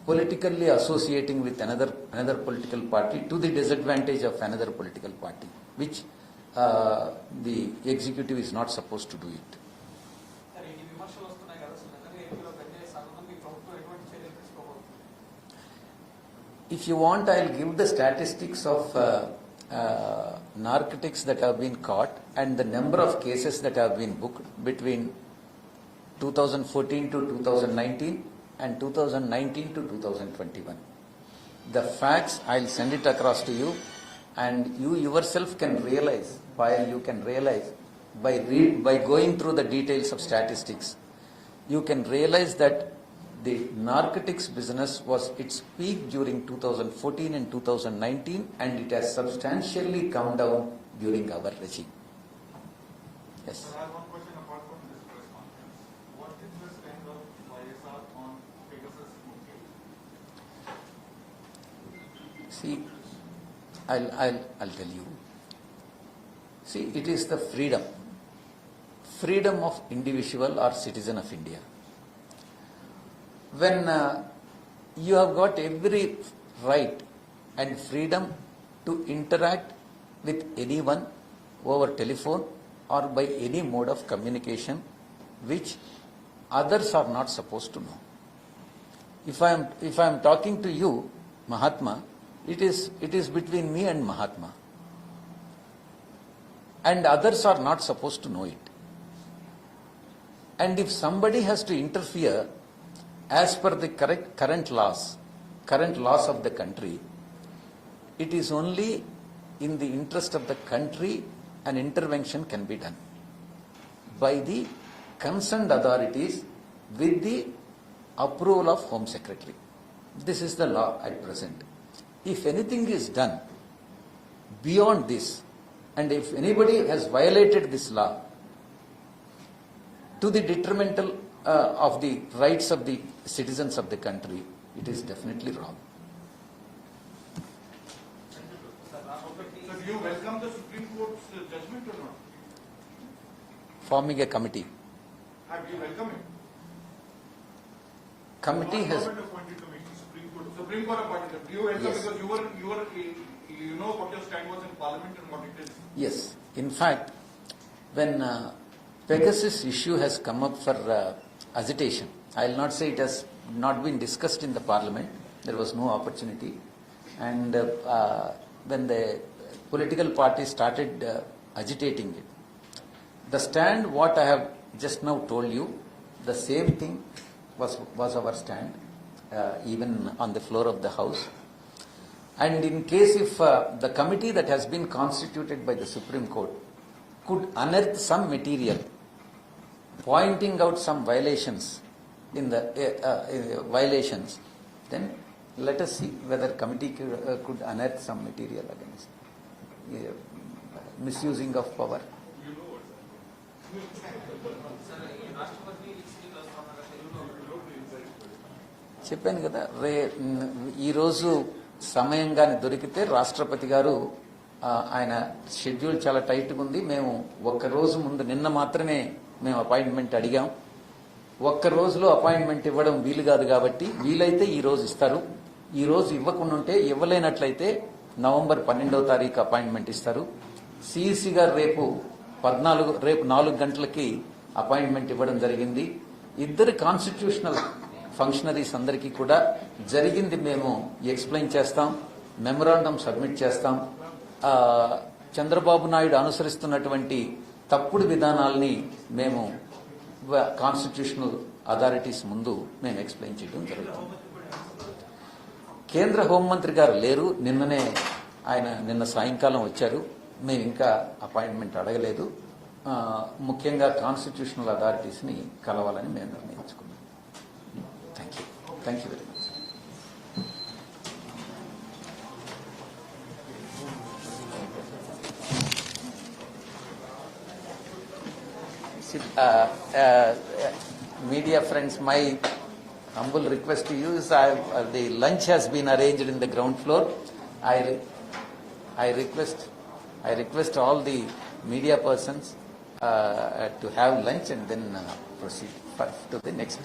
politically associating with another political party to the disadvantage of another political party, which the executive is not supposed to do it. If you want, I'll give the statistics of narcotics that have been caught and the number of cases that have been booked between 2014 to 2019 and 2019 to 2021. The facts, I'll send it across to you, and you yourself can realize, while you can realize by going through the details of statistics, you can realize that the narcotics business was its peak during 2014 and 2019, and it has substantially come down during our regime. Yes. Sir, I have one question apart from this press conference. What is the stand of YSR on Pegasus smoking? See, I'll tell you. See, it is the freedom of individual or citizen of India. When you have got every right and freedom to interact with anyone over telephone or by any mode of communication which others are not supposed to know. If I am talking to you, Mahatma, it is between me and Mahatma, and others are not supposed to know it. And if somebody has to interfere as per the current laws of the country, it is only in the interest of the country an intervention can be done by the concerned authorities with the approval of Home Secretary. This is the law at present. If anything is done beyond this, and if anybody has violated this law to the detrimental of the rights of the citizens of the country, it is definitely wrong. So do you welcome the Supreme Court's judgment or not? Forming a committee. Have you welcomed it? Committee has. Government appointed committee, Supreme Court appointed it. Do you welcome Yes. because you know what your stand was in Parliament and what it is? Yes. In fact, when Pegasus issue has come up for agitation, I will not say it has not been discussed in the Parliament. There was no opportunity. And when the political parties started agitating it, the stand what I have just now told you, the same thing was our stand, even on the floor of the House. And in case if the committee that has been constituted by the Supreme Court could unearth some material pointing out some violations in the violations, then let us see whether committee could unearth some material against misusing of power. చెప్పాను కదా ఈరోజు సమయంగానే దొరికితే రాష్ట్రపతి గారు ఆయన schedule చాలా టైట్గా ఉంది. మేము ఒక్క రోజు ముందు నిన్న మాత్రమే మేము అపాయింట్మెంట్ అడిగాం. ఒక్క రోజులో అపాయింట్మెంట్ ఇవ్వడం వీలు కాదు కాబట్టి వీలైతే ఈ రోజు ఇస్తారు. ఈ రోజు ఇవ్వకుండా ఉంటే ఇవ్వలేనట్లయితే నవంబర్ 12వ తారీఖు అపాయింట్మెంట్ ఇస్తారు. సిఇసి గారు రేపు 4 గంటలకి అపాయింట్మెంట్ ఇవ్వడం జరిగింది. ఇద్దరు కాన్స్టిట్యూషనల్ ఫంక్షనరీస్ అందరికీ కూడా జరిగింది మేము ఎక్స్ప్లెయిన్ చేస్తాం, మెమరాండం సబ్మిట్ చేస్తాం. చంద్రబాబు నాయుడు అనుసరిస్తున్నటువంటి తప్పుడు విధానాల్ని మేము కాన్స్టిట్యూషనల్ అథారిటీస్ ముందు మేము ఎక్స్ప్లెయిన్ చేయడం జరుగుతుంది. కేంద్ర హోంమంత్రి గారు లేరు, నిన్న సాయంకాలం వచ్చారు. మేము ఇంకా అపాయింట్మెంట్ అడగలేదు. ముఖ్యంగా కాన్స్టిట్యూషనల్ అథారిటీస్ని కలవాలని మేము నిర్ణయించుకున్నాం. Thank you very much. Media friends, my humble request to you is the lunch has been arranged in the ground floor. I request all the media persons to have lunch and then proceed to the next.